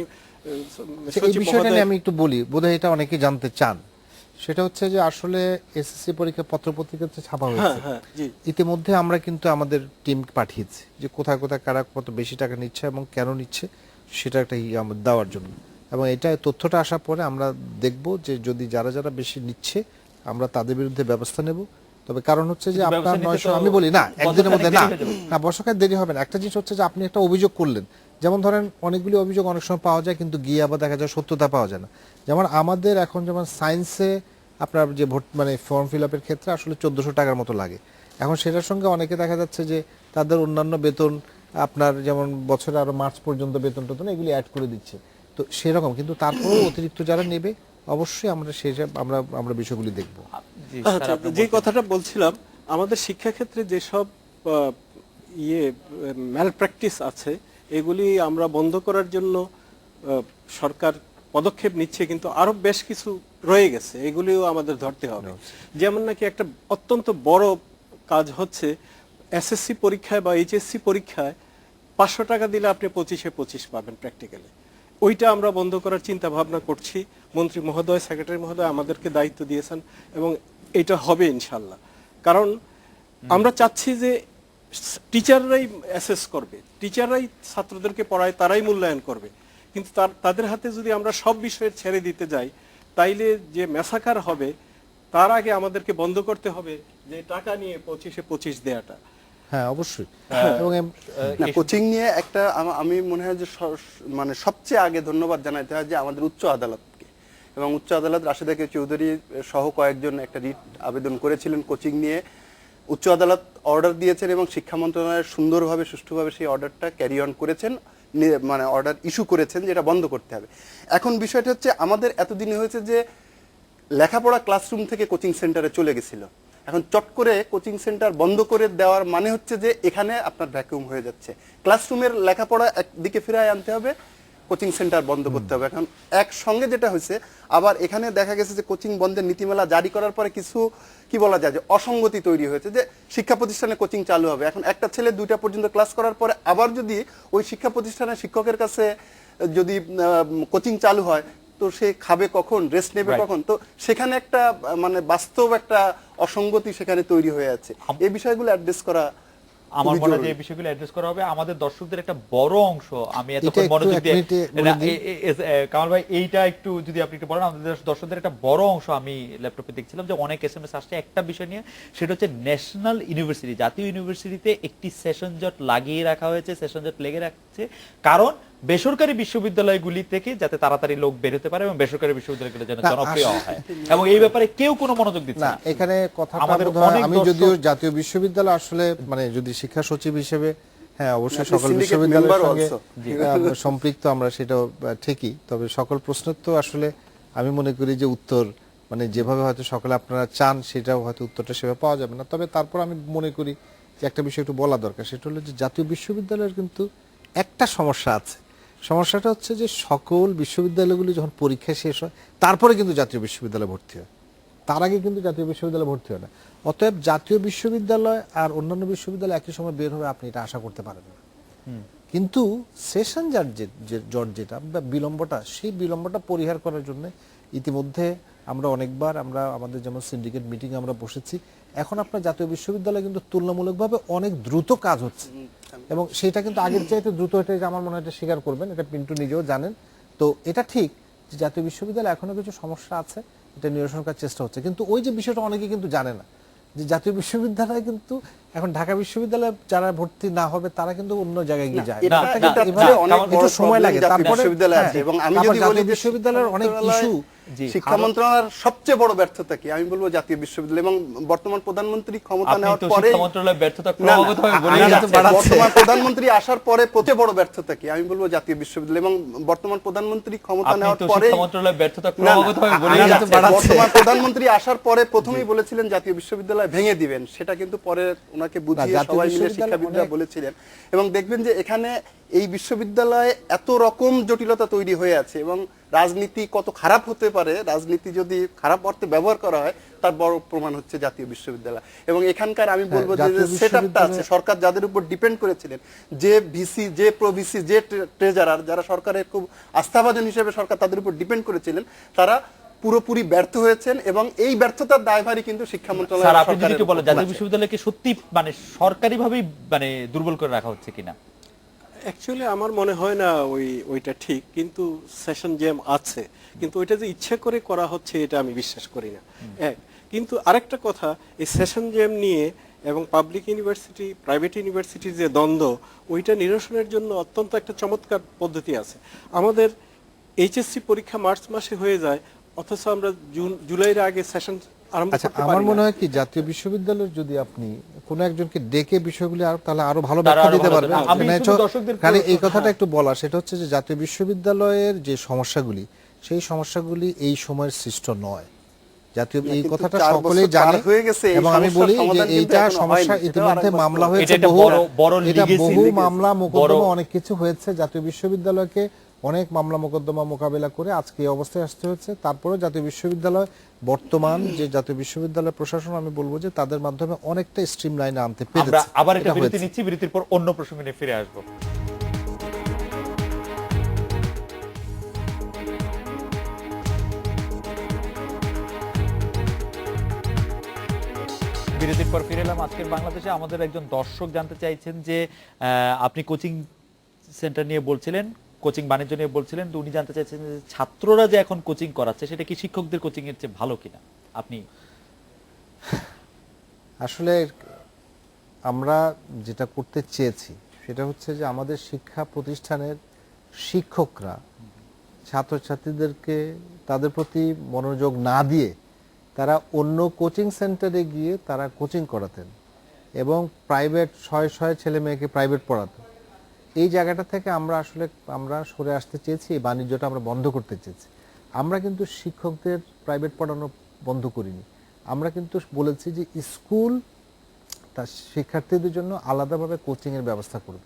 এই বিষয়টা নিয়ে আমি একটু বলি, বোধহয় এটা অনেকেই জানতে চান। সেটা হচ্ছে যে আসলে এসএসসি পরীক্ষা পত্রপত্রিকাতে ছাপা হয়েছে, জি, ইতিমধ্যে আমরা কিন্তু আমাদের টিম পাঠিয়েছি যে কোথায় কোথায় কারা কত বেশি টাকা নিচ্ছে এবং কেন নিচ্ছে সেটা একটা আমরা দেওয়ার জন্য, এবং এটা তথ্যটা আসার পরে আমরা দেখব যে যদি যারা যারা বেশি নিচ্ছে আমরা তাদের বিরুদ্ধে ব্যবস্থা নেব। তবে কারণ হচ্ছে যে কিন্তু আপনার ব্যবস্থা নিতে 900, তো আমি বলি না একদিনের মধ্যে না, বছর খানেক দেরি হয়ে যাবে। না বর্ষাকাল দেরি হবে না। একটা জিনিস হচ্ছে যে আপনি একটা অভিযোগ করলেন, যেমন ধরেন অনেকগুলি অভিযোগ অনেক সময় পাওয়া যায় কিন্তু গিয়ে আবার দেখা যায় সত্যতা পাওয়া যায় না। যেমন আমাদের এখন যেমন সায়েন্সে আপনার যে মানে ফর্ম ফিল আপের ক্ষেত্রে আসলে 1400 টাকার মতো লাগে, এখন সেটার সঙ্গে অনেকে দেখা যাচ্ছে যে তাদের অন্যান্য বেতন আপনার যেমন বছরে আরো মার্চ পর্যন্ত বেতন টেতন এগুলি অ্যাড করে দিচ্ছে, তো সেরকম কিন্তু তারপরেও অতিরিক্ত যারা নেবে অবশ্যই আমরা সেসব আমরা বিষয়গুলি দেখব। জি, আচ্ছা, স্যার, আপনি যে বলতেন। কথাটা বলছিলাম, আমাদের শিক্ষাক্ষেত্রে যেসব ম্যাল প্র্যাকটিস আছে এগুলি আমরা বন্ধ করার জন্য সরকার পদক্ষেপ নিচ্ছে, কিন্তু আরো বেশ কিছু রয়ে গেছে, এগুলিও আমাদের ধরতে হবে। যেমন নাকি একটা অত্যন্ত বড় কাজ হচ্ছে এসএসসি পরীক্ষায় বা এইচএসসি পরীক্ষায় 500 টাকা দিলে আপনি 25-এ 25 পাবেন প্র্যাকটিক্যালি। ওইটা আমরা বন্ধ করার চিন্তা ভাবনা করছি। মন্ত্রী মহোদয়, সেক্রেটারি মহোদয় আমাদেরকে দায়িত্ব দিয়েছেন এবং এটা হবে ইনশাল্লাহ। কারণ আমরা চাচ্ছি যে টিচাররাই অ্যাসেস করবে, টিচাররাই ছাত্রদেরকে পড়ায়, তারাই মূল্যায়ন করবে। কিন্তু তাদের হাতে যদি আমরা সব বিষয়ে ছেড়ে দিতে যাই তাইলে যে ম্যাসাকার হবে, তার আগে আমাদেরকে বন্ধ করতে হবে যে টাকা নিয়ে 25-এ 25 দেয়াটা। হ্যাঁ অবশ্যই। এবং না, কোচিং নিয়ে একটা আমি মনে হয় যে মানে সবচেয়ে আগে ধন্যবাদ জানাতে হয় যে আমাদের উচ্চ আদালতকে, এবং উচ্চ আদালত রাশেদা কে চৌধুরী সহ কয়েকজন একটা রিট আবেদন করেছিলেন কোচিং নিয়ে। উচ্চ আদালত অর্ডার দিয়েছেন এবং শিক্ষা মন্ত্রণালয় সুন্দরভাবে সুষ্ঠুভাবে সেই অর্ডারটা ক্যারি অন করেছেন, মানে অর্ডার ইস্যু করেছেন যেটা বন্ধ করতে হবে। এখন বিষয়টা হচ্ছে আমাদের এতদিনে হয়েছে যে লেখাপড়া ক্লাসরুম থেকে কোচিং সেন্টারে চলে গেছিল, এখন চট করে কোচিং সেন্টার বন্ধ করে দেওয়ার মানে হচ্ছে যে এখানে আপনার ভ্যাকুয়াম হয়ে যাচ্ছে। ক্লাসরুমের লেখাপড়া একদিকে ফিরায় আনতে হবে, কোচিং সেন্টার বন্ধ করতে হবে। এখন একসঙ্গে যেটা হয়েছে, আবার এখানে দেখা গেছে যে কোচিং বন্ধের নীতিমালা জারি করার পরে কিছু কি বলা যায় যে অসঙ্গতি তৈরি হয়েছে, যে শিক্ষা প্রতিষ্ঠানে কোচিং চালু হবে, এখন একটা ছেলে 2টা পর্যন্ত ক্লাস করার পরে আবার যদি ওই শিক্ষা প্রতিষ্ঠানের শিক্ষকের কাছে যদি কোচিং চালু হয় তো সে খাবে কখন, রেস্ট নেবে কখন, তো সেখানে একটা মানে বাস্তব একটা অসঙ্গতি সেখানে তৈরি হয়ে আছে। এই বিষয়গুলো অ্যাড্রেস করা আমার খুবই মনে হয় যে জরুরি। এই বিষয়গুলো অ্যাড্রেস করা হবে। আমাদের দর্শকদের একটা বড় অংশ, আমি এটা এতক্ষণ একটু মনোযোগ এক দিয়ে মিনিটে বলে দিই। কামাল ভাই এইটা একটু যদি আপনি একটু বলেন, আমাদের দর্শকদের একটা বড় অংশ, আমি ল্যাপটপে দেখছিলাম যে অনেক এসএমএস আসছে একটা বিষয় নিয়ে, সেটা হচ্ছে ন্যাশনাল ইউনিভার্সিটি, জাতীয় ইউনিভার্সিটিতে একটি সেশন জট লাগিয়ে রাখা হয়েছে, সেশন জট লেগে রাখছে কারণ বেসরকারি বিশ্ববিদ্যালয়গুলি থেকে যাতে তাড়াতাড়ি লোক বের হতে পারে এবং বেসরকারি বিশ্ববিদ্যালয়গুলো যেন জনপ্রিয় হয়, এবং এই ব্যাপারে কেউ কোনো মনোযোগ দিচ্ছে না, না। এখানে কথাটা আমাদের বোধহয় অনেক আমি দর্শক- যদিও জাতীয় বিশ্ববিদ্যালয় আসলে মানে যদি শিক্ষা সচিব হিসেবে হ্যাঁ অবশ্যই আপনি সকল syndicate বিশ্ববিদ্যালয়ের member সঙ্গে also। সম্পৃক্ত আমরা, সেটাও ঠিকই। তবে সকল প্রশ্নের তো আসলে আমি মনে করি যে উত্তর মানে যেভাবে হয়তো সকলে আপনারা চান সেটাও হয়তো উত্তরটা সেভাবে পাওয়া যাবে না। তবে তারপর আমি মনে করি যে একটা বিষয় একটু বলা দরকার, সেটা হলো যে জাতীয় বিশ্ববিদ্যালয়ের কিন্তু একটা সমস্যা আছে। সমস্যাটা হচ্ছে যে সকল বিশ্ববিদ্যালয়গুলি যখন পরীক্ষা শেষ হয় তারপরে কিন্তু জাতীয় বিশ্ববিদ্যালয়ে ভর্তি হয়, তার আগে কিন্তু জাতীয় বিশ্ববিদ্যালয়ে ভর্তি হয় না। অতএব জাতীয় বিশ্ববিদ্যালয় আর অন্যান্য বিশ্ববিদ্যালয় একই সময় বের হবে আপনি এটা আশা করতে পারেন না। কিন্তু সেশন জট যেটা বা বিলম্বটা, সেই বিলম্বটা পরিহার করার জন্য ইতিমধ্যে আমরা অনেকবার আমরা আমাদের যেমন সিন্ডিকেট মিটিং আমরা বসেছি, এখন আপনার জাতীয় বিশ্ববিদ্যালয় কিন্তু তুলনামূলকভাবে অনেক দ্রুত কাজ হচ্ছে এবং সেটা কিন্তু আগের চাইতে দ্রুত, এটা আমার মনে হয় এটা স্বীকার করবেন, এটা পিন্টু নিজেও জানেন। তো এটা ঠিক যে জাতীয় বিশ্ববিদ্যালয় এখনো কিছু সমস্যা আছে, এটা নিরসন করার চেষ্টা হচ্ছে। কিন্তু ওই যে বিষয়টা অনেকে কিন্তু জানে না যে জাতীয় বিশ্ববিদ্যালয়ে কিন্তু এখন ঢাকা বিশ্ববিদ্যালয়ে যারা ভর্তি না হবে তারা কিন্তু অন্য জায়গায় গিয়ে যায়। এটা না, এটা এভাবে অনেক একটু বড় সময় problem লাগে। জাতীয় তারপরে বিশ্ববিদ্যালয়ে আছে। এবং আমি যদি বলি যে বিশ্ববিদ্যালয়ের অনেক ইস্যু জি। শিক্ষা মন্ত্রণালয়ের সবচেয়ে বড় ব্যর্থতা কি, আমি বলবো জাতীয় বিশ্ববিদ্যালয়। এবং বর্তমান প্রধানমন্ত্রী ক্ষমতা আপনি নেওয়ার তো পরে শিক্ষা মন্ত্রণালয়ের ব্যর্থতা না, না, ক্রমাগতভাবে বলেই আমি যাচ্ছেন। বর্তমান প্রধানমন্ত্রী আসার পরে সবচেয়ে বড় ব্যর্থতা কি, আমি বলবো জাতীয় বিশ্ববিদ্যালয়। এবং বর্তমান প্রধানমন্ত্রী ক্ষমতা আপনি নেওয়ার তো পরে শিক্ষা মন্ত্রণালয়ের ব্যর্থতা না, না, ক্রমাগতভাবে বলেই আমি যাচ্ছেন। বর্তমান প্রধানমন্ত্রী আসার পরে প্রথমেই বলেছিলেন জাতীয় বিশ্ববিদ্যালয় ভেঙে দিবেন, সেটা কিন্তু পরে ওনাকে বুঝিয়ে জাতীয় সবাই মিলে বিশ্ববিদ্যালয় শিক্ষাবিদরা অনেক- বলেছিলেন। এবং দেখবেন যে এখানে এই বিশ্ববিদ্যালয়ে এত রকম জটিলতা তৈরি হয়ে আছে, এবং রাজনীতি কত খারাপ হতে পারে, রাজনীতি যদি খারাপ অর্থে ব্যবহার করা হয় তার বড় প্রমাণ হচ্ছে জাতীয় বিশ্ববিদ্যালয়। এবং এখানকার আমি বলবো যে জাতীয় সেটআপটা আছে, বিশ্ববিদ্যালয়- সরকার যাদের উপর ডিপেন্ড করেছিলেন, যে ভিসি, যে প্রভিসি, যে ট্রেজারার, যারা সরকারের খুব আস্থাভাজন হিসেবে সরকার তাদের উপর ডিপেন্ড করেছিলেন, তারা পুরোপুরি ব্যর্থ হয়েছেন। এবং এই ব্যর্থতার দায়ভারই কিন্তু শিক্ষা মন্ত্রণালয় স্যার, আপনি যদি সরকারের একটু বলেন উপর জাতীয় আছে। বিশ্ববিদ্যালয়কে সত্যি মানে সরকারিভাবেই মানে দুর্বল করে রাখা হচ্ছে কিনা? অ্যাকচুয়ালি আমার মনে হয় না ওইটা ঠিক, কিন্তু সেশন জ্যাম আছে, কিন্তু ওইটা যে ইচ্ছা করে করা হচ্ছে এটা আমি বিশ্বাস করি না। এক, কিন্তু আরেকটা কথা, এই সেশন জ্যাম নিয়ে এবং পাবলিক ইউনিভার্সিটি প্রাইভেট ইউনিভার্সিটির যে দ্বন্দ্ব, ওইটা নিরসনের জন্য অত্যন্ত একটা চমৎকার পদ্ধতি আছে। আমাদের এইচএসসি পরীক্ষা মার্চ মাসে হয়ে যায়, অথচ আমরা জুলাইয়ের আগে সেশন আরম্ভ আচ্ছা, করতে আমার পারি মনে না। হয় কি জাতীয় বিশ্ববিদ্যালয়ের যদি আপনি কোনো একজনকে ডেকে বিষয়গুলি তাহলে আরো ভালো তারা ব্যাখ্যা আরো দিতে ভালো পারবে। দেবে। আমি মানে শুধু দর্শকদের কারণ এই প্রশ্ন- কথাটা একটু বলা, সেটা হচ্ছে যে জাতীয় বিশ্ববিদ্যালয়ের যে সমস্যাগুলি, সেই সমস্যাগুলি এই সময়ের সৃষ্ট নয়। জাতীয় এই কিন্তু কথাটা 4 সকলেই বছর জানে। পার হয়ে গেছে, এই এবং আমি সমস্যার বলি যে সমাধান কিন্তু এইটা এখনো সমস্যা হয়নি, সেটাও ইতিমধ্যে আরেকবার মামলা বলতে হয়েছে, এটা একটা বড় এটা legacy, বহু মামলা মোকদ্দমা বড়- অনেক কিছু হয়েছে। জাতীয় বিশ্ববিদ্যালয়কে অনেক মামলা মোকদ্দমা মোকাবেলা করে আজকে এই অবস্থায় আসতে হচ্ছে। তারপরে জাতীয় বিশ্ববিদ্যালয় বর্তমান যে জাতীয় বিশ্ববিদ্যালয় প্রশাসন, আমি বলবো যে তাদের মাধ্যমে অনেকটা স্ট্রিম লাইনে আনতে আমরা পেরেছে। আবার একটা এটা বিরতি হয়েছে। নিচ্ছি, বিরতির পর অন্য প্রসঙ্গে নিয়ে ফিরে আসবো। বিরতির পর ফিরে এলাম। আজকের বাংলাদেশে আমাদের একজন দর্শক জানতে চাইছেন যে আপনি কোচিং সেন্টার নিয়ে বলছিলেন, কোচিং বাণিজ্য নিয়ে বলছিলেন, তো উনি জানতে চাইছেন যে ছাত্ররা যে এখন কোচিং করাচ্ছে সেটা কি শিক্ষকদের কোচিং এর চেয়ে ভালো কিনা? আপনি আসলে আমরা যেটা করতে চেয়েছি সেটা হচ্ছে যে আমাদের শিক্ষা প্রতিষ্ঠানের শিক্ষকরা ছাত্রছাত্রীদেরকে তাদের প্রতি মনোযোগ না দিয়ে তারা অন্য কোচিং সেন্টারে গিয়ে তারা কোচিং করাতেন এবং প্রাইভেট শয়ে ছেলে মেয়েকে প্রাইভেট পড়াতেন। এই জায়গাটা থেকে আমরা সরে আসতে চেয়েছি, এই বাণিজ্যটা আমরা বন্ধ করতে চেয়েছি। আমরা কিন্তু শিক্ষকদের প্রাইভেট পড়ানো বন্ধ করিনি। আমরা কিন্তু বলেছি যে স্কুল তার শিক্ষার্থীদের জন্য আলাদাভাবে কোচিংয়ের ব্যবস্থা করবে।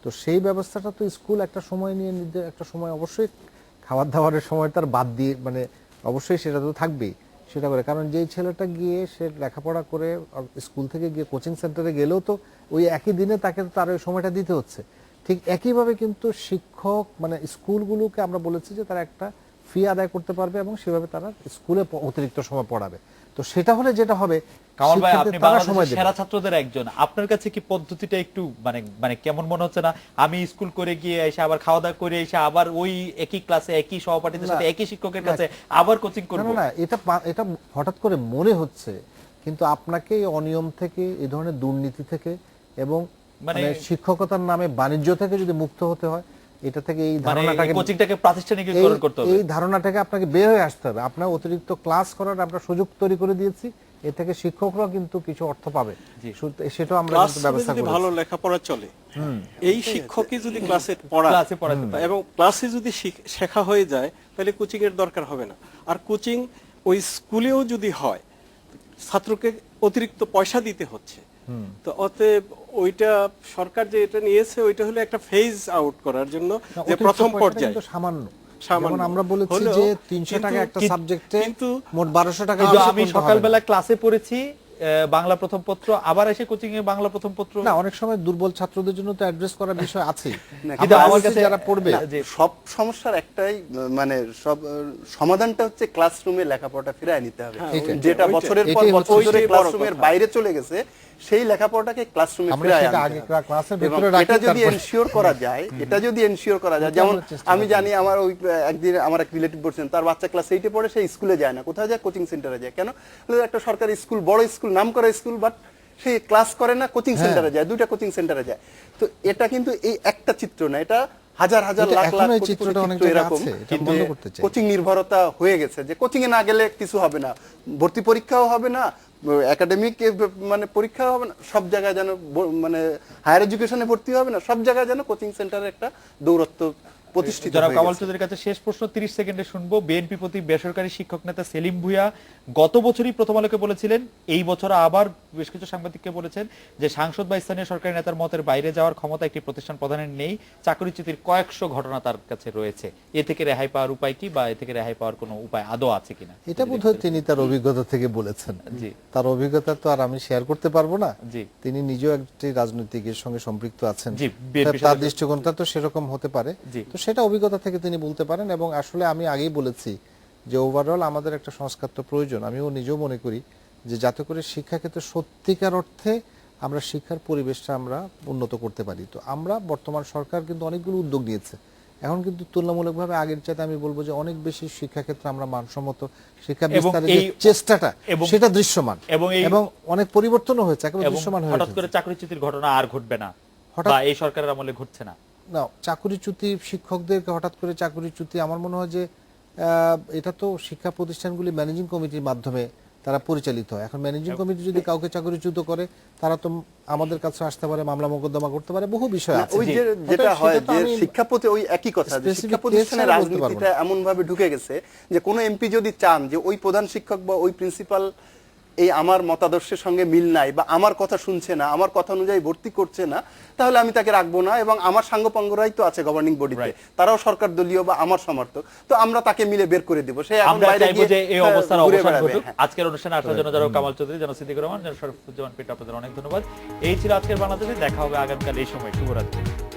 তো সেই ব্যবস্থাটা তো স্কুল একটা সময় নিয়ে একটা সময় অবশ্যই খাবার দাবারের সময় তার বাদ দিয়ে মানে অবশ্যই সেটা তো থাকবেই সেটা করে। কারণ যেই ছেলেটা গিয়ে সে লেখাপড়া করে স্কুল থেকে গিয়ে কোচিং সেন্টারে গেলেও তো ওই একই দিনে তাকে তো তার ওই সময়টা দিতে হচ্ছে। ঠিক একইভাবে কিন্তু শিক্ষক মানে স্কুলগুলোকে আমরা বলেছি যে তারা একটা ফি আদায় করতে পারবে এবং সেভাবে তারা স্কুলে অতিরিক্ত সময় পড়াবে। তো সেটা হলে যেটা হবে, কামাল ভাই, আপনি শিক্ষার্থী তারা সময় বাংলাদেশের দেবে। সেরা ছাত্রদের একজন, আপনার কাছে কি পদ্ধতিটা একটু মানে মানে কেমন মনে হচ্ছে না? আমি স্কুল করে গিয়ে এসে আবার খাওয়া দাওয়া করে এসে আবার ওই একই ক্লাসে একই সহপাঠীদের সাথে একই শিক্ষকের কাছে আবার কোচিং না করব? না, এটা হঠাৎ করে মনে হচ্ছে, কিন্তু আপনাকে এই অনিয়ম থেকে, এই ধরনের দুর্নীতি থেকে এবং মানে শিক্ষকতার নামে বাণিজ্য থেকে যদি মুক্ত হতে হয়, এটা থেকে এই মানে ধারণাটাকে কোচিংটাকে প্রাতিষ্ঠানিকীকরণ করতে হবে। এই ধারণাটাকে আপনাকে বের হয়ে আসতে হবে। আপনার অতিরিক্ত ক্লাস করার আমরা সুযোগ তৈরি করে দিয়েছি, এ থেকে শিক্ষকরাও কিন্তু কিছু অর্থ পাবে, সেটাও আমরা কিন্তু ব্যবস্থা যদি করেছি। ভালো লেখাপড়া চলে, এই শিক্ষকই যদি ক্লাসে ক্লাসে পড়াতে পারে। এবং ক্লাসে যদি শেখা হয়ে যায়, তাহলে কোচিং এর দরকার হবে না। আর কোচিং ওই স্কুলেও যদি হয়, ছাত্রকে অতিরিক্ত পয়সা দিতে হচ্ছে। তো অতএব ওইটা সরকার যে এটা নিয়েছে, ওইটা হলো একটা ফেজ আউট করার জন্য, যে অতিরিক্ত প্রথম পয়সাটা পর্যায়ে কিন্তু সামান্য। সামান্য যেমন আমরা বলেছি হলেও যে 300 টাকা একটা সাবজেক্টে কিন্তু মোট 1200 টাকা কিন্তু হিসেবে আমি করতে হবে সকালবেলা না। ক্লাসে পড়েছি বাংলা প্রথম পত্র, আবার এসে কোচিং এ বাংলা প্রথম পত্র। না, অনেক সময় দুর্বল ছাত্রদের জন্য তো অ্যাড্রেস করার বিষয় আছে, কিন্তু আমার কাছে যারা পড়বে না, সব সমস্যার একটাই মানে সব সমাধানটা হচ্ছে ক্লাসরুমে লেখাপড়াটা ফিরায় নিতে হবে। হ্যাঁ, এটাই। যেটা ওইটাই। বছরের পর এটাই বছর হচ্ছে ধরে বড় ক্লাসরুমের কথা। বাইরে চলে গেছে, সেই লেখাপড়াটাকে ক্লাসরুমে আমরা ফিরায় সেটা আনতে আগে হবে। ক্লাসের এবং ভেতরে রাখি, এটা যদি তারপর- এনশিওর করা যায়, এটা যদি এনশিওর করা যায়, এটা যেমন আমরা চেষ্টা আমি করব। জানি আমার ওই একদিন আমার এক রিলেটিভ বলছেন তার বাচ্চা ক্লাস 8-এ পড়ে, সে স্কুলে যায় না, কোথায় যায়? কোচিং সেন্টারে যায়। কেন? বলে একটা সরকারি স্কুল, বড় স্কুল, নামকরা স্কুল, বাট সে ক্লাস করে না, কোচিং সেন্টারে যায়, 2টা কোচিং সেন্টারে যায়। তো এটা কিন্তু এই একটা চিত্র না, এটা হাজার হাজার এটা লাখ লাখ এখনো এই কোটি কোটি চিত্রটা অনেক চিত্র জায়গায় এরকম, আছে, এটা কিন্তু বন্ধ করতে চাই। কোচিং নির্ভরতা হয়ে গেছে, যে কোচিং এ না গেলে কিছু হবে না, ভর্তি পরীক্ষাও হবে না, একাডেমিক মানে পরীক্ষাও হবে না, সব জায়গায় যেন মানে হায়ার এডুকেশনে ভর্তি হবে না, সব জায়গায় যেন কোচিং সেন্টারে একটা দৌরত্ব প্রতিষ্ঠিত জনাব হয়ে কামাল গেছে। চৌধুরীর কাছে শেষ প্রশ্ন 30 সেকেন্ডে শুনবো। বিএনপি প্রতি বেসরকারি শিক্ষক নেতা সেলিম ভুঁইয়া গত বছরই প্রথম আলোকে বলেছিলেন, এই বছর আবার বেশ কিছু সাংবাদিককে বলেছেন যে সাংসদ বা স্থানীয় সরকারি নেতার মতের বাইরে যাওয়ার ক্ষমতা একটি প্রতিষ্ঠান প্রধানের নেই, চাকরিচ্যুতির কয়েকশো ঘটনা তার কাছে রয়েছে। এ থেকে রেহাই পাওয়ার উপায় কি, বা এ থেকে রেহাই পাওয়ার কোনো উপায় আদৌ আছে কিনা? এটা বোধহয় তিনি তার অভিজ্ঞতা থেকে বলেছেন। জি। তার অভিজ্ঞতা তো আর আমি শেয়ার করতে পারবো না। জি। তিনি নিজেও একটি রাজনৈতিকের সঙ্গে সম্পৃক্ত আছেন। জি, বিএনপির তার সাথে- দৃষ্টিকোণটা তো সেরকম হতে পারে। জি। তো সেটা অভিজ্ঞতা থেকে তিনি বলতে পারেন। এবং আসলে আমি আগেই বলেছি যে ওভারঅল আমাদের একটা সংস্কার তো প্রয়োজন। আমিও নিজেও মনে করি যে যাতে করে শিক্ষাক্ষেত্রে সত্যিকার অর্থে আমরা শিক্ষার পরিবেশটা আমরা উন্নত করতে পারি। তো আমরা বর্তমান সরকার কিন্তু অনেকগুলো উদ্যোগ নিয়েছে। এখন কিন্তু তুলনামূলকভাবে আগের চাইতে আমি বলবো যে অনেক বেশি শিক্ষাক্ষেত্রে আমরা মানসম্মত শিক্ষা এবং বিস্তারের যে এই- চেষ্টাটা এবং- সেটা দৃশ্যমান এবং এবং অনেক পরিবর্তনও হয়েছে, একেবারে এবং দৃশ্যমান হয়ে হঠাৎ উঠেছে। করে চাকরিচ্যুতির ঘটনা আর ঘটবে না, হঠাৎ- বা এই সরকারের আমলে ঘটছে না। না, চাকরিচ্যুতি, শিক্ষকদেরকে হঠাৎ করে চাকরিচ্যুতি, আমার মনে হয় যে এটা তো শিক্ষা প্রতিষ্ঠানগুলি ম্যানেজিং কমিটির মাধ্যমে তারা পরিচালিত হয়। এখন ম্যানেজিং কমিটি যদি কাউকে চাকরিচ্যুত করে, তারা তো আমাদের কাছে আসতে পারে, মামলা মোকদ্দমা করতে পারে, বহু বিষয় না, আছে। ওই যে অতএব যেটা হয় সেটা তো যে আমি শিক্ষা প্রতি ওই একই কথা, যে specific শিক্ষা প্রতিষ্ঠানের case ছাড়া বলতে পারবো রাজনীতিটা এমন ভাবে ঢুকে গেছে যে কোনো এমপি যদি চান যে ওই প্রধান শিক্ষক বা ওই প্রিন্সিপাল এই আমার মতাদর্শের সঙ্গে মিল নাই বা আমার কথা শুনছে না, আমার কথা অনুযায়ী ভর্তি করছে না, তাহলে আমি তাকে রাখবো না। এবং আমার সাঙ্গপাঙ্গরাই তো আছে গভর্নিং বডিতে, তারাও সরকার দলীয় বা আমার সমর্থক, তো আমরা তাকে মিলে বের করে দিব। সে এখন আমরা বাইরে চাইবো গিয়ে যে এই অবস্থার ঘুরে অবসান বেড়াবে। ঘটুক। হ্যাঁ। আজকের অনুষ্ঠানে আসার জন্য যারা কামাল চৌধুরী, জনাব সিদ্দিকুর রহমান, জনাব শরীফুজ্জামান পিন্টু, আপনাদের অনেক ধন্যবাদ। এই ছিল আজকের বাংলাদেশে। দেখা হবে আগামীকাল এই সময়। শুভরাত্রি।